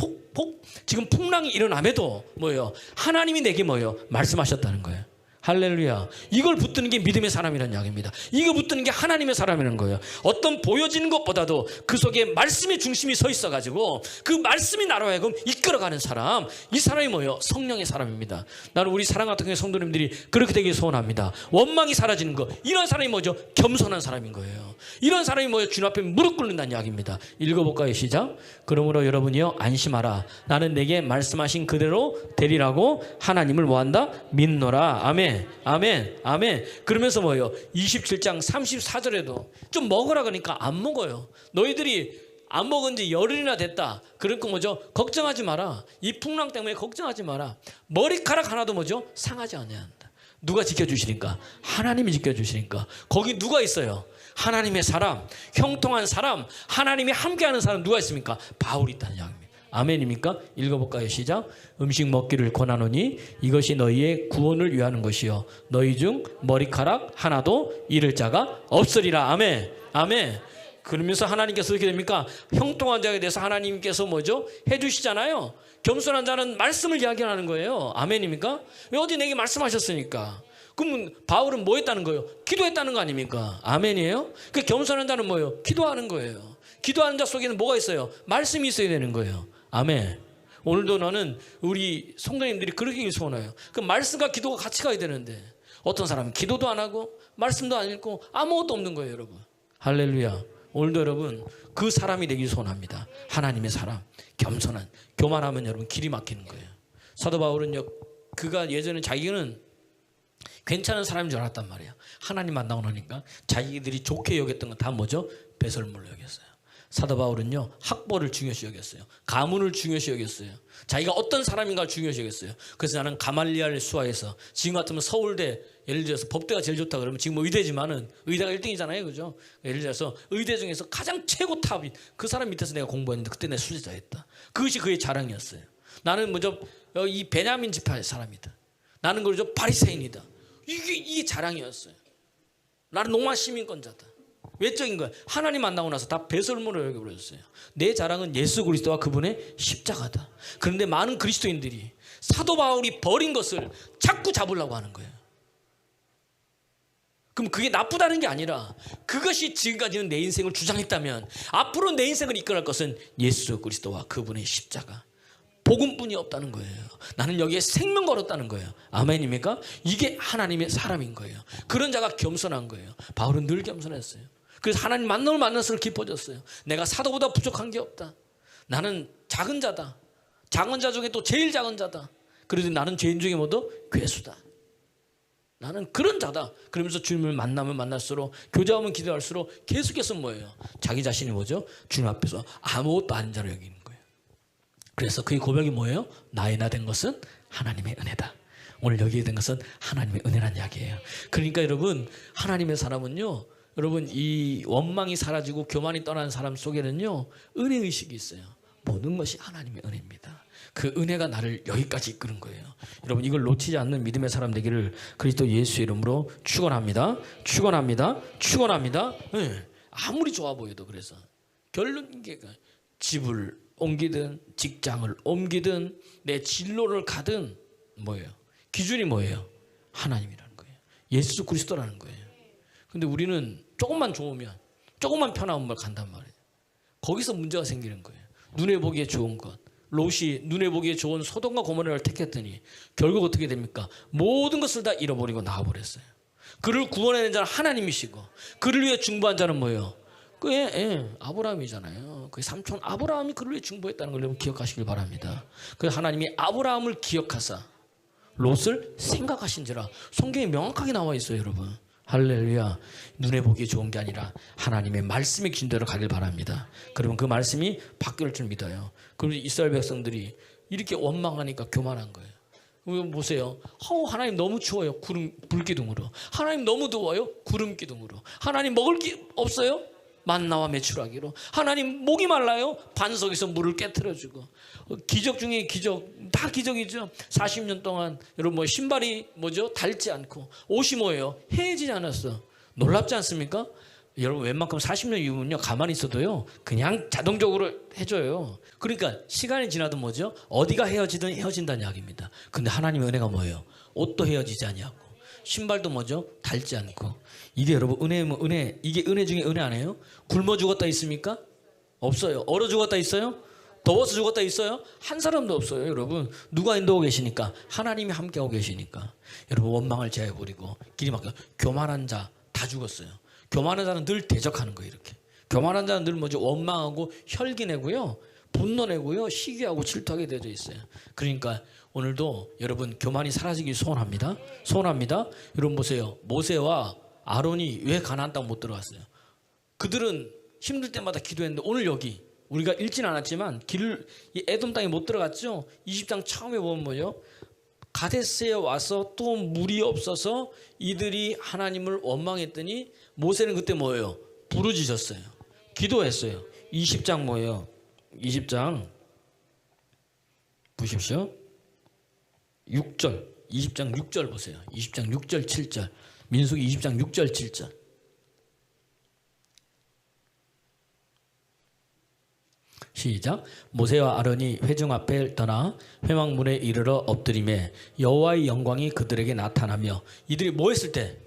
지금 풍랑이 일어남에도 뭐예요? 하나님이 내게 뭐예요? 말씀하셨다는 거예요. 할렐루야. 이걸 붙드는 게 믿음의 사람이라는 이야기입니다. 이걸 붙드는 게 하나님의 사람이라는 거예요. 어떤 보여지는 것보다도 그 속에 말씀의 중심이 서 있어가지고 그 말씀이 나로 하여금 이끌어가는 사람, 이 사람이 뭐예요? 성령의 사람입니다. 나는 우리 사랑 같은 성도님들이 그렇게 되길 소원합니다. 원망이 사라지는 거, 이런 사람이 뭐죠? 겸손한 사람인 거예요. 이런 사람이 뭐예요? 주님 앞에 무릎 꿇는다는 이야기입니다. 읽어볼까요? 시작. 그러므로 여러분이요 안심하라. 나는 내게 말씀하신 그대로 되리라고 하나님을 뭐한다? 믿노라. 아멘. 아멘, 아멘. 그러면서 뭐예요? 27장 34절에도 좀 먹으라 그러니까 안 먹어요. 너희들이 안 먹은 지 열흘이나 됐다. 그러니까 뭐죠? 걱정하지 마라. 이 풍랑 때문에 걱정하지 마라. 머리카락 하나도 뭐죠? 상하지 않아야 한다. 누가 지켜주시니까? 하나님이 지켜주시니까. 거기 누가 있어요? 하나님의 사람, 형통한 사람, 하나님이 함께하는 사람 누가 있습니까? 바울이 있다는 이야기입니다. 아멘입니까? 읽어볼까요? 시작. 음식 먹기를 권하노니 이것이 너희의 구원을 위하는 것이요 너희 중 머리카락 하나도 잃을 자가 없으리라. 아멘, 아멘. 그러면서 하나님께서 어떻게 됩니까? 형통한 자에 대해서 하나님께서 뭐죠? 해주시잖아요. 겸손한 자는 말씀을 이야기하는 거예요. 아멘입니까? 왜 어디 내게 말씀하셨으니까. 그러면 바울은 뭐 했다는 거예요? 기도했다는 거 아닙니까? 아멘이에요? 그 겸손한 자는 뭐예요? 기도하는 거예요. 기도하는 자 속에는 뭐가 있어요? 말씀이 있어야 되는 거예요. 아멘. 오늘도 나는 우리 성도님들이 그렇게 소원해요. 그 말씀과 기도가 같이 가야 되는데 어떤 사람은 기도도 안 하고 말씀도 안 읽고 아무것도 없는 거예요, 여러분. 할렐루야. 오늘도 여러분 그 사람이 되길 소원합니다. 하나님의 사람, 겸손한, 교만하면 여러분 길이 막히는 거예요. 사도 바울은요, 그가 예전에 자기는 괜찮은 사람인 줄 알았단 말이에요. 하나님 만나고 나니까 자기들이 좋게 여겼던 건 다 뭐죠? 배설물로 여겼어요. 사도 바울은요, 학벌을 중요시 여겼어요. 가문을 중요시 여겼어요. 자기가 어떤 사람인가를 중요시 여겼어요. 그래서 나는 가말리알 수하에서, 지금 같으면 서울대, 예를 들어서 법대가 제일 좋다 그러면 지금 뭐 의대지만은 의대가 1등이잖아요, 그죠? 예를 들어서 의대 중에서 가장 최고 탑인 그 사람 밑에서 내가 공부했는데 그때 내가 수제자였다. 그것이 그의 자랑이었어요. 나는 먼저 이 베냐민 지파의 사람이다. 나는 그러죠, 바리새인이다. 이게 자랑이었어요. 나는 로마 시민권자다. 외적인 거야. 하나님 만나고 나서 다 배설물을 여겨버렸어요. 내 자랑은 예수 그리스도와 그분의 십자가다. 그런데 많은 그리스도인들이 사도 바울이 버린 것을 자꾸 잡으려고 하는 거예요. 그럼 그게 나쁘다는 게 아니라 그것이 지금까지는 내 인생을 주장했다면 앞으로 내 인생을 이끌어갈 것은 예수 그리스도와 그분의 십자가, 복음뿐이 없다는 거예요. 나는 여기에 생명 걸었다는 거예요. 아멘입니까? 이게 하나님의 사람인 거예요. 그런 자가 겸손한 거예요. 바울은 늘 겸손했어요. 그래서 하나님 만남을 만났을 기뻐졌어요. 내가 사도보다 부족한 게 없다. 나는 작은 자다. 작은 자 중에 또 제일 작은 자다. 그래도 나는 죄인 중에 모두 괴수다. 나는 그런 자다. 그러면서 주님을 만나면 만날수록, 교제하면 기도할수록 계속해서 뭐예요? 자기 자신이 뭐죠? 주님 앞에서 아무것도 아닌 자로 여기는 거예요. 그래서 그의 고백이 뭐예요? 나의 나 된 것은 하나님의 은혜다. 오늘 여기에 된 것은 하나님의 은혜란 이야기예요. 그러니까 여러분, 하나님의 사람은요, 여러분, 이 원망이 사라지고 교만이 떠나는 사람 속에는요, 은혜의식이 있어요. 모든 것이 하나님의 은혜입니다. 그 은혜가 나를 여기까지 이끄는 거예요. 여러분, 이걸 놓치지 않는 믿음의 사람 되기를 그리스도 예수의 이름으로 축원합니다. 축원합니다. 축원합니다. 네. 아무리 좋아 보여도. 그래서 결론, 이게 집을 옮기든 직장을 옮기든 내 진로를 가든 뭐예요? 기준이 뭐예요? 하나님이라는 거예요. 예수 그리스도라는 거예요. 근데 우리는 조금만 좋으면, 조금만 편한 걸 간단 말이에요. 거기서 문제가 생기는 거예요. 눈에 보기에 좋은 것, 롯이 눈에 보기에 좋은 소돔과 고모라를 택했더니 결국 어떻게 됩니까? 모든 것을 다 잃어버리고 나와버렸어요. 그를 구원해낸 자는 하나님이시고, 그를 위해 중보한 자는 뭐예요? 아브라함이잖아요. 그 삼촌 아브라함이 그를 위해 중보했다는 걸 여러분 기억하시길 바랍니다. 그래서 하나님이 아브라함을 기억하사 롯을 생각하신지라 성경에 명확하게 나와 있어요, 여러분. 할렐루야. 눈에 보기에 좋은 게 아니라 하나님의 말씀에 긴 대로 가길 바랍니다. 그러면 그 말씀이 바뀔 줄 믿어요. 그리고 이스라엘 백성들이 이렇게 원망하니까 교만한 거예요. 보세요. 하나님 너무 추워요. 불기둥으로. 하나님 너무 더워요. 구름기둥으로. 하나님 먹을 게 없어요. 만나와 메추라기로. 하나님 목이 말라요. 반석에서 물을 깨트려주고. 기적 중에 기적, 다 기적이죠. 40년 동안 여러분 뭐 신발이 뭐죠? 닳지 않고, 옷이 뭐예요? 해지지 않았어. 놀랍지 않습니까? 여러분, 웬만큼 40년 이후는요, 가만히 있어도요 그냥 자동적으로 해줘요. 그러니까 시간이 지나도 뭐죠? 어디가 헤어지든 헤어진다는 이야기입니다. 근데 하나님의 은혜가 뭐예요? 옷도 헤어지지 아니하고, 신발도 뭐죠? 닳지 않고. 이게 여러분 은혜, 이게 은혜 중에 은혜 아니에요? 굶어 죽었다 있습니까? 없어요. 얼어 죽었다 있어요? 더워서 죽었다 있어요? 한 사람도 없어요. 여러분, 누가 인도하고 계시니까? 하나님이 함께하고 계시니까. 여러분, 원망을 제해버리고 길이 막혀. 교만한 자 다 죽었어요. 교만한 자는 늘 대적하는 거예요. 이렇게 교만한 자는 늘 뭐죠? 원망하고 혈기내고요, 분노내고요, 시기하고 질투하게 되어 있어요. 그러니까 오늘도 여러분, 교만이 사라지길 소원합니다. 소원합니다. 여러분 보세요. 모세와 아론이 왜 가나안 땅 못 들어갔어요? 그들은 힘들 때마다 기도했는데, 오늘 여기 우리가 읽진 않았지만 이 에돔 땅에 못 들어갔죠. 20장 처음에 보면 뭐죠? 가데스에 와서 또 물이 없어서 이들이 하나님을 원망했더니 모세는 그때 뭐예요? 부르짖었어요. 기도했어요. 20장 뭐예요? 20장 보십시오. 6절, 20장 6절 보세요. 20장 6절 7절, 민수기 20장 6절 7절. 시작. 모세와 아론이 회중 앞에 떠나 회막문에 이르러 엎드리매 여호와의 영광이 그들에게 나타나며, 이들이 뭐 했을 때?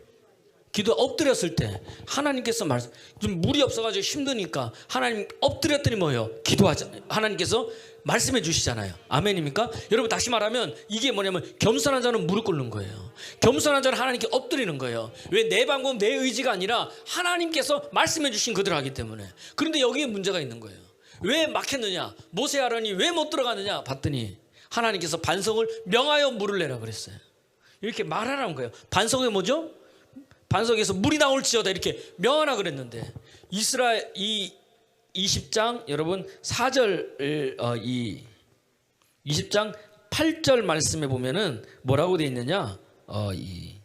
기도 엎드렸을 때 하나님께서 좀 물이 없어가지고 힘드니까 하나님 엎드렸더니 뭐예요? 기도하자. 하나님께서 말씀해 주시잖아요. 아멘입니까? 여러분, 다시 말하면 이게 뭐냐면, 겸손한 자는 무릎 꿇는 거예요. 겸손한 자는 하나님께 엎드리는 거예요. 왜? 내 방법, 내 의지가 아니라 하나님께서 말씀해 주신 그대로 하기 때문에. 그런데 여기에 문제가 있는 거예요. 왜 막혔느냐? 모세 아론이 왜 못 들어가느냐? 봤더니 하나님께서 반석을 명하여 물을 내라 그랬어요. 이렇게 말하라는 거예요. 반석에 뭐죠? 반석에서 물이 나올지어다 이렇게 명하라 그랬는데, 이스라엘 이 20장 여러분 4절 이 20장 8절 말씀에 보면은 뭐라고 되어 있느냐? 이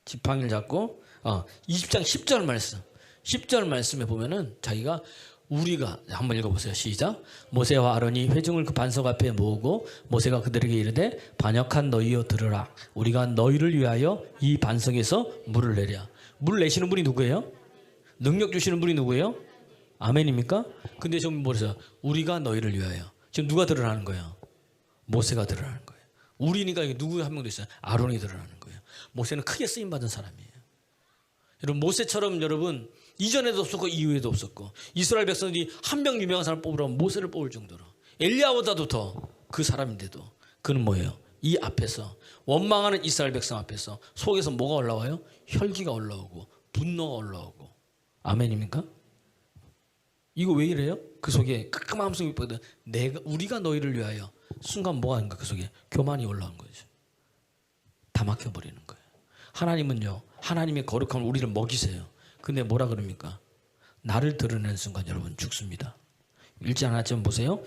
지팡이를 잡고 20장 10절 말씀. 10절 말씀에 보면은 자기가 우리가 한번 읽어보세요. 시작. 모세와 아론이 회중을 그 반석 앞에 모으고 모세가 그들에게 이르되 반역한 너희여 들으라. 우리가 너희를 위하여 이 반석에서 물을 내랴. 물 내시는 분이 누구예요? 능력 주시는 분이 누구예요? 아멘입니까? 근데 지금 뭐래요? 우리가 너희를 위하여. 지금 누가 들으라는 거예요? 모세가 들으라는 거예요. 우리니까 누구 한 명도 있어요? 아론이 들으라는 거예요. 모세는 크게 쓰임 받은 사람이에요. 여러분 모세처럼 여러분 이전에도 없었고 이후에도 없었고 이스라엘 백성들이 한 명 유명한 사람 뽑으라면 모세를 뽑을 정도로 엘리야보다도 더 그 사람인데도 그는 뭐예요? 이 앞에서 원망하는 이스라엘 백성 앞에서 속에서 뭐가 올라와요? 혈기가 올라오고 분노가 올라오고 아멘입니까? 이거 왜 이래요? 그 속에 깜깜한 속에 있거든. 우리가 너희를 위하여 순간 뭐가 하는가? 그 속에 교만이 올라온 거죠. 다 막혀버리는 거예요. 하나님은요, 하나님의 거룩함을 우리를 먹이세요. 근데 뭐라 그럽니까? 나를 드러내는 순간 여러분 죽습니다. 1장 하나쯤 보세요.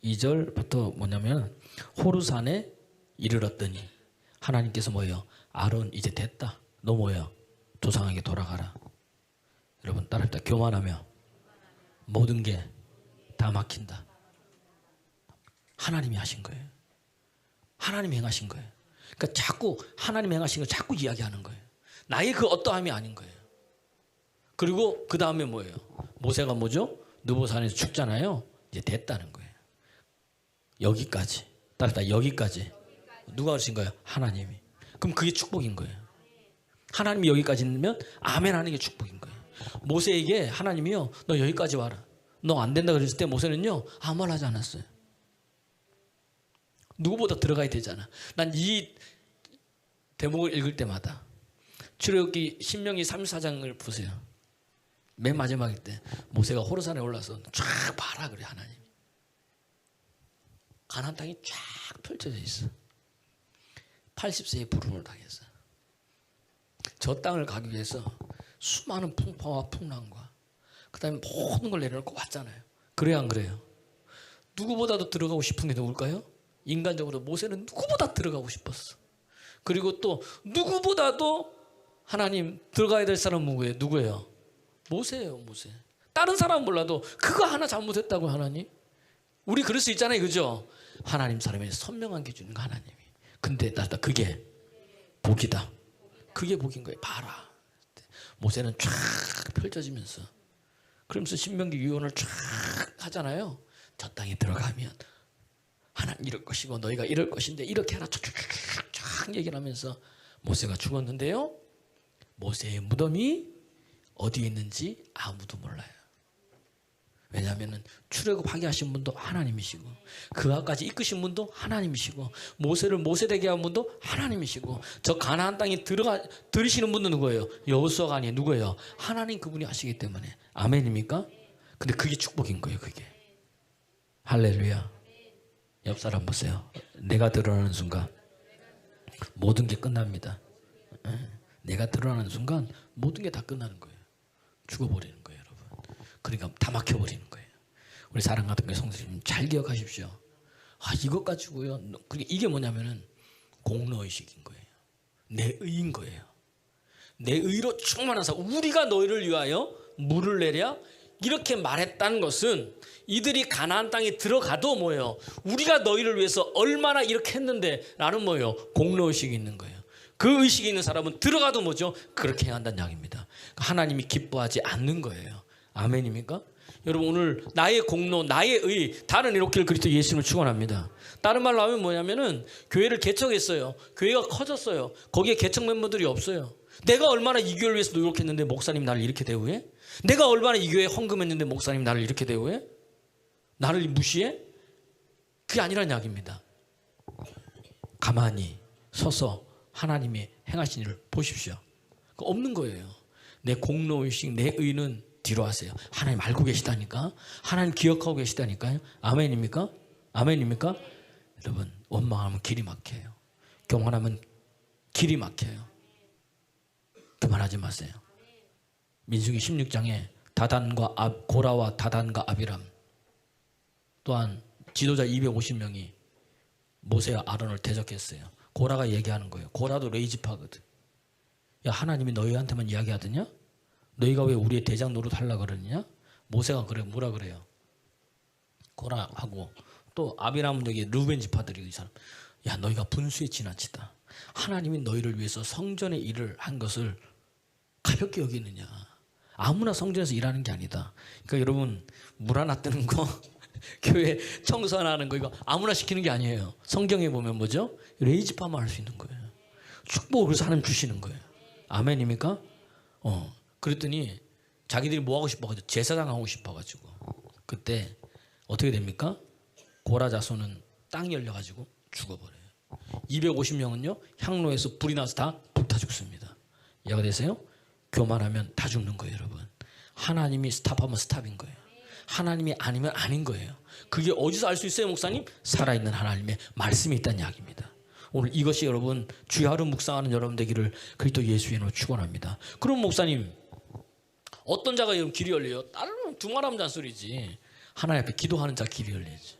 22절부터 뭐냐면 호르산에 이르렀더니 하나님께서 뭐예요? 아론 이제 됐다. 너 뭐예요? 조상에게 돌아가라. 여러분 따라합니다. 교만하며 모든 게 다 막힌다. 하나님이 하신 거예요. 하나님이 행하신 거예요. 그러니까 자꾸 하나님 행하신 걸 자꾸 이야기하는 거예요. 나의 그 어떠함이 아닌 거예요. 그리고 그 다음에 뭐예요? 모세가 뭐죠? 느보산에서 죽잖아요. 이제 됐다는 거예요. 여기까지. 따라다 여기까지. 누가 하신 거예요? 하나님이. 그럼 그게 축복인 거예요. 하나님이 여기까지 있으면 아멘 하는 게 축복인 거예요. 모세에게 하나님이요, 너 여기까지 와라. 너 안 된다 그랬을 때 모세는요 아무 말 하지 않았어요. 누구보다 들어가야 되잖아. 난 이 대목을 읽을 때마다 출애굽기 신명기 34장을 보세요. 맨 마지막일 때 모세가 호르산에 올라서 쫙 봐라 그래 하나님이. 가나안 땅이 쫙 펼쳐져 있어. 80세의 부름을 당했어. 저 땅을 가기 위해서 수많은 풍파와 풍랑과 그 다음에 모든 걸 내려놓고 왔잖아요. 그래요 안 그래요? 누구보다도 들어가고 싶은 게 누굴까요? 인간적으로 모세는 누구보다 들어가고 싶었어. 그리고 또 누구보다도 하나님 들어가야 될 사람은 누구예요? 모세예요. 모세. 다른 사람은 몰라도 그거 하나 잘못했다고 하나님. 우리 그럴 수 있잖아요. 그죠? 하나님 사람의 선명한 기준인 거 하나님이. 근데 나다 그게 복이다. 그게 복인 거예요. 봐라. 모세는 쫙 펼쳐지면서 그러면서 신명기 유언을 쫙 하잖아요. 저 땅에 들어가면 하나님 이럴 것이고 너희가 이럴 것인데 이렇게 하라 쫙 얘기를 하면서 모세가 죽었는데요. 모세의 무덤이 어디에 있는지 아무도 몰라요. 왜냐하면 출애굽하게 하신 분도 하나님이시고 그아까지 이끄신 분도 하나님이시고 모세를 모세되게 한 분도 하나님이시고 저 가나안 땅에 들으시는 분도 누구예요? 여호수아가 아니에요. 누구예요? 하나님 그분이 하시기 때문에. 아멘입니까? 근데 그게 축복인 거예요. 그게. 할렐루야. 옆 사람 보세요. 내가 드러나는 순간 모든 게 끝납니다. 내가 드러나는 순간 모든 게 다 끝나는 거예요. 죽어버리는 거예요. 그러니까 다 막혀버리는 거예요. 우리 사랑하는 성도님 잘 기억하십시오. 이것 가지고요. 이게 뭐냐면은 공로의식인 거예요. 내 의인 거예요. 내 의로 충만하사 우리가 너희를 위하여 물을 내랴 이렇게 말했다는 것은 이들이 가나안 땅에 들어가도 뭐예요? 우리가 너희를 위해서 얼마나 이렇게 했는데 라는 뭐예요? 공로의식이 있는 거예요. 그 의식이 있는 사람은 들어가도 뭐죠? 그렇게 해야 한다는 이야기입니다. 하나님이 기뻐하지 않는 거예요. 아멘입니까? 여러분 오늘 나의 공로, 나의 의, 다른 이렇게 그리스도 예수님을 축원합니다. 다른 말로 하면 뭐냐면은 교회를 개척했어요. 교회가 커졌어요. 거기에 개척 멤버들이 없어요. 내가 얼마나 이 교회를 위해서 노력했는데 목사님 나를 이렇게 대우해? 내가 얼마나 이 교회에 헌금했는데 목사님 나를 이렇게 대우해? 나를 무시해? 그게 아니란 이야기입니다. 가만히 서서 하나님이 행하신 일을 보십시오. 없는 거예요. 내 공로의식, 내 의는 뒤로 하세요. 하나님 알고 계시다니까. 하나님 기억하고 계시다니까요. 아멘입니까? 아멘입니까? 여러분 원망하면 길이 막혀요. 교만하면 길이 막혀요. 그만하지 마세요. 민수기 16장에 고라와 다단과 아비람, 또한 지도자 250명이 모세와 아론을 대적했어요. 고라가 얘기하는 거예요. 고라도 레이지파거든. 야, 하나님이 너희한테만 이야기하더냐? 너희가 왜 우리의 대장 노릇하려고 그러느냐? 모세가 그래, 뭐라 그래요? 고라하고 또 아비람은 여기 르우벤 지파들이 이 사람. 야, 너희가 분수에 지나치다. 하나님이 너희를 위해서 성전의 일을 한 것을 가볍게 여기느냐? 아무나 성전에서 일하는 게 아니다. 그러니까 여러분, 물 하나 뜨는 거, 교회 청소 하나 하는 거, 이거 아무나 시키는 게 아니에요. 성경에 보면 뭐죠? 레이지파만 할 수 있는 거예요. 축복을 그래서 하나님 주시는 거예요. 아멘입니까? 그랬더니 자기들이 뭐 하고 싶어가지고 제사장 하고 싶어가지고 그때 어떻게 됩니까? 고라 자손은 땅이 열려가지고 죽어버려요. 250명은요 향로에서 불이 나서 다 불타 죽습니다. 이해가 되세요? 교만하면 다 죽는 거예요, 여러분. 하나님이 스탑하면 스탑인 거예요. 하나님이 아니면 아닌 거예요. 그게 어디서 알 수 있어요, 목사님? 살아있는 하나님의 말씀이 있다는 이야기입니다. 오늘 이것이 여러분 주의 하루 묵상하는 여러분 되기를 그리스도 예수의 이름으로 축원합니다. 그럼 목사님, 어떤 자가 여러분 길이 열려요? 다른 두말하면 잔소리지. 하나님 앞에 기도하는 자 길이 열리지.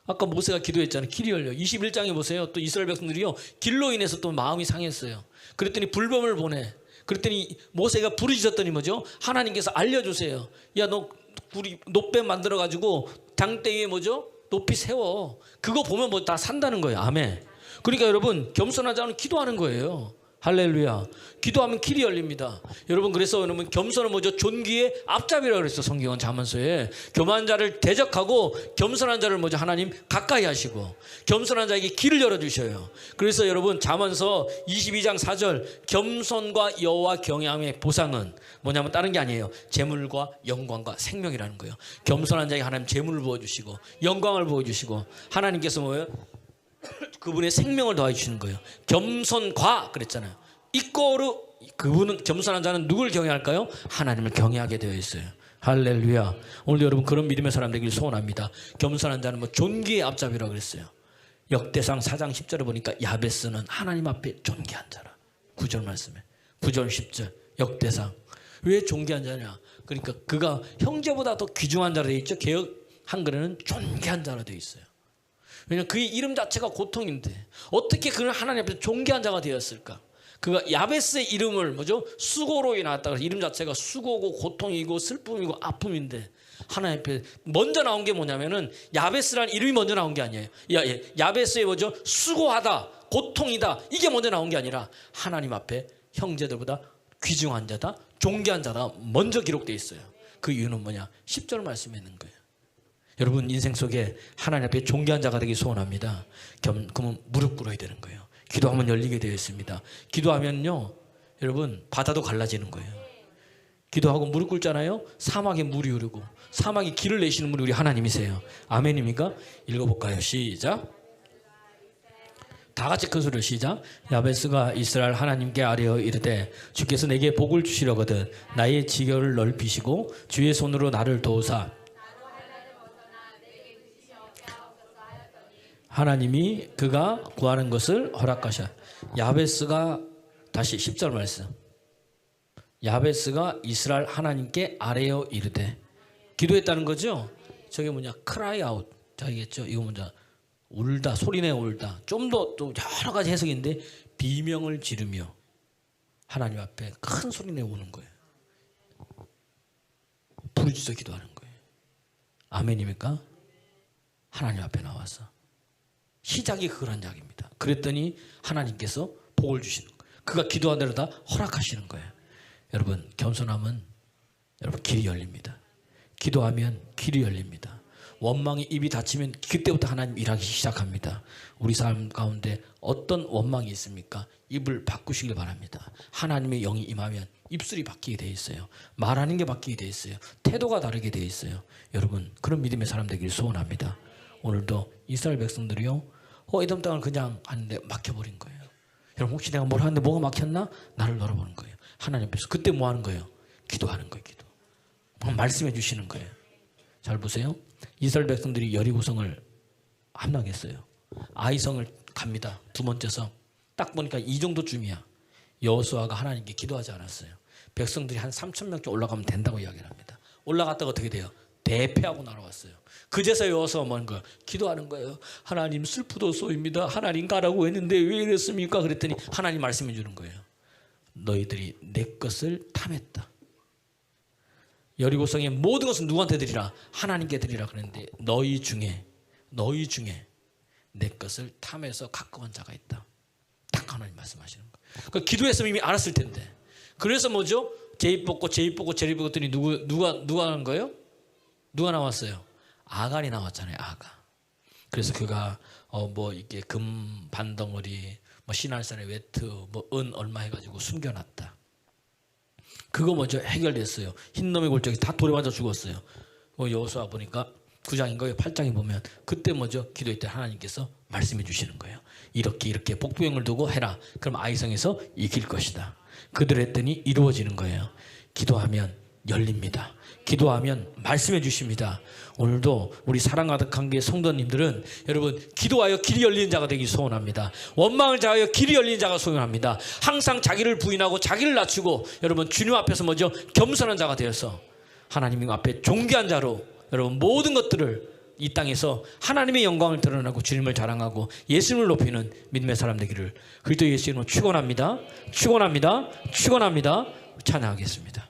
아까 모세가 기도했잖아요. 길이 열려. 21장에 보세요. 또 이스라엘 백성들이요 길로 인해서 또 마음이 상했어요. 그랬더니 불뱀을 보내. 그랬더니 모세가 부르짖었더니 뭐죠? 하나님께서 알려주세요. 야, 너 우리 놋뱀 만들어가지고 장대 위에 뭐죠? 높이 세워. 그거 보면 뭐 다 산다는 거예요. 아멘. 그러니까 여러분, 겸손한 자는 기도하는 거예요. 할렐루야. 기도하면 길이 열립니다. 여러분, 그래서 여러분 겸손은 뭐죠? 존귀의 앞잡이라고 그랬어. 성경은 잠언서에. 교만한 자를 대적하고 겸손한 자를 뭐죠? 하나님 가까이 하시고 겸손한 자에게 길을 열어주셔요. 그래서 여러분 잠언서 22장 4절 겸손과 여호와 경외함의 보상은 뭐냐면 다른 게 아니에요. 재물과 영광과 생명이라는 거예요. 겸손한 자에게 하나님 재물을 부어주시고 영광을 부어주시고 하나님께서 뭐예요? 그분의 생명을 더해 주시는 거예요. 겸손과 그랬잖아요. 이꼬르 그분은 겸손한 자는 누굴 경외할까요? 하나님을 경외하게 되어 있어요. 할렐루야. 오늘 여러분 그런 믿음의 사람 되길 소원합니다. 겸손한 자는 뭐 존귀의 앞잡이라고 그랬어요. 역대상 4장 10절에 보니까 야베스는 하나님 앞에 존귀한 자라. 9절 말씀에 9절 10절 역대상. 왜 존귀한 자냐? 그러니까 그가 형제보다 더 귀중한 자로 되어 있죠. 개역 한글에는 존귀한 자로 되어 있어요. 왜냐하면 그의 이름 자체가 고통인데 어떻게 그는 하나님 앞에서 존귀한 자가 되었을까? 그가 야베스의 이름을 뭐죠? 수고로 인하였다. 그래서 이름 자체가 수고고 고통이고 슬픔이고 아픔인데 하나님 앞에 먼저 나온 게 뭐냐면은 야베스라는 이름이 먼저 나온 게 아니에요. 야베스의 뭐죠? 수고하다, 고통이다. 이게 먼저 나온 게 아니라 하나님 앞에 형제들보다 귀중한 자다, 존귀한 자다 먼저 기록되어 있어요. 그 이유는 뭐냐? 10절 말씀에 있는 거예요. 여러분 인생 속에 하나님 앞에 존귀한 자가 되기 소원합니다. 그러면 무릎 꿇어야 되는 거예요. 기도하면 열리게 되어 있습니다. 기도하면요 여러분 바다도 갈라지는 거예요. 기도하고 무릎 꿇잖아요. 사막에 물이 흐르고 사막에 길을 내시는 분이 우리 하나님이세요. 아멘입니까? 읽어볼까요? 시작. 다 같이 큰 소리로 시작. 야베스가 이스라엘 하나님께 아뢰어 이르되 주께서 내게 복을 주시려거든 나의 지경을 넓히시고 주의 손으로 나를 도우사 하나님이 그가 구하는 것을 허락하셔. 야베스가 다시 10절 말씀. 야베스가 이스라엘 하나님께 아뢰어 이르되 기도했다는 거죠. 저게 뭐냐? cry out. 자겠죠. 이거 뭐냐? 울다, 소리내 울다. 좀 더 또 여러 가지 해석인데 비명을 지르며 하나님 앞에 큰 소리내 우는 거예요. 부르짖어 기도하는 거예요. 아멘입니까? 하나님 앞에 나와서. 시작이 그런 이야기입니다. 그랬더니 하나님께서 복을 주시는 거예요. 그가 기도한 대로 다 허락하시는 거예요. 여러분 겸손함은 여러분 길이 열립니다. 기도하면 길이 열립니다. 원망이 입이 닫히면 그때부터 하나님 일하기 시작합니다. 우리 삶 가운데 어떤 원망이 있습니까? 입을 바꾸시길 바랍니다. 하나님의 영이 임하면 입술이 바뀌게 되어 있어요. 말하는 게 바뀌게 되어 있어요. 태도가 다르게 되어 있어요. 여러분 그런 믿음의 사람 되기를 소원합니다. 오늘도 이스라엘 백성들이요 에돔 땅을 그냥 하는데 막혀버린 거예요. 여러분 혹시 내가 뭘 하는데 뭐가 막혔나? 나를 열어보는 거예요. 하나님 앞에서 그때 뭐 하는 거예요? 기도하는 거예요. 기도. 말씀해 주시는 거예요. 잘 보세요. 이스라엘 백성들이 여리고성을 함락했어요. 아이성을 갑니다. 두 번째 성. 딱 보니까 이 정도쯤이야. 여호수아가 하나님께 기도하지 않았어요. 백성들이 한 3,000명쯤 올라가면 된다고 이야기를 합니다. 올라갔다가 어떻게 돼요? 대패하고 날아왔어요. 그제서야 와서 뭐 하는 거예요? 기도하는 거예요. 하나님 슬프도소입니다. 하나님 가라고 했는데 왜 이랬습니까? 그랬더니 하나님 말씀해 주는 거예요. 너희들이 내 것을 탐했다. 여리고성의 모든 것은 누구한테 드리라? 하나님께 드리라 그랬는데 너희 중에 내 것을 탐해서 가까운 자가 있다. 딱 하나님 말씀하시는 거예요. 그러니까 기도했으면 이미 알았을 텐데. 그래서 뭐죠? 제입 뽑고 제리 뽑았더니 누가 하는 거예요? 누가 나왔어요? 아간이 나왔잖아요. 아간. 그래서 그가 뭐 이게 금 반덩어리, 뭐 시날산의 외투, 뭐 은 얼마 해가지고 숨겨놨다. 그거 먼저 해결됐어요. 흰놈의 골짜기 다 돌에 맞아 죽었어요. 여호수아 보니까 9장인가요? 8장에 보면 그때 먼저 기도할 때 하나님께서 말씀해 주시는 거예요. 이렇게 복부형을 두고 해라. 그럼 아이성에서 이길 것이다. 그대로 했더니 이루어지는 거예요. 기도하면 열립니다. 기도하면 말씀해 주십니다. 오늘도 우리 사랑 가득한 게 성도님들은 여러분 기도하여 길이 열리는 자가 되기 소원합니다. 원망을 다하여 길이 열리는 자가 소원합니다. 항상 자기를 부인하고 자기를 낮추고 여러분 주님 앞에서 먼저 겸손한 자가 되어서 하나님 앞에 존귀한 자로 여러분 모든 것들을 이 땅에서 하나님의 영광을 드러나고 주님을 자랑하고 예수님을 높이는 믿음의 사람 되기를 그리스도 예수 이름으로 축원합니다. 축원합니다. 축원합니다. 찬양하겠습니다.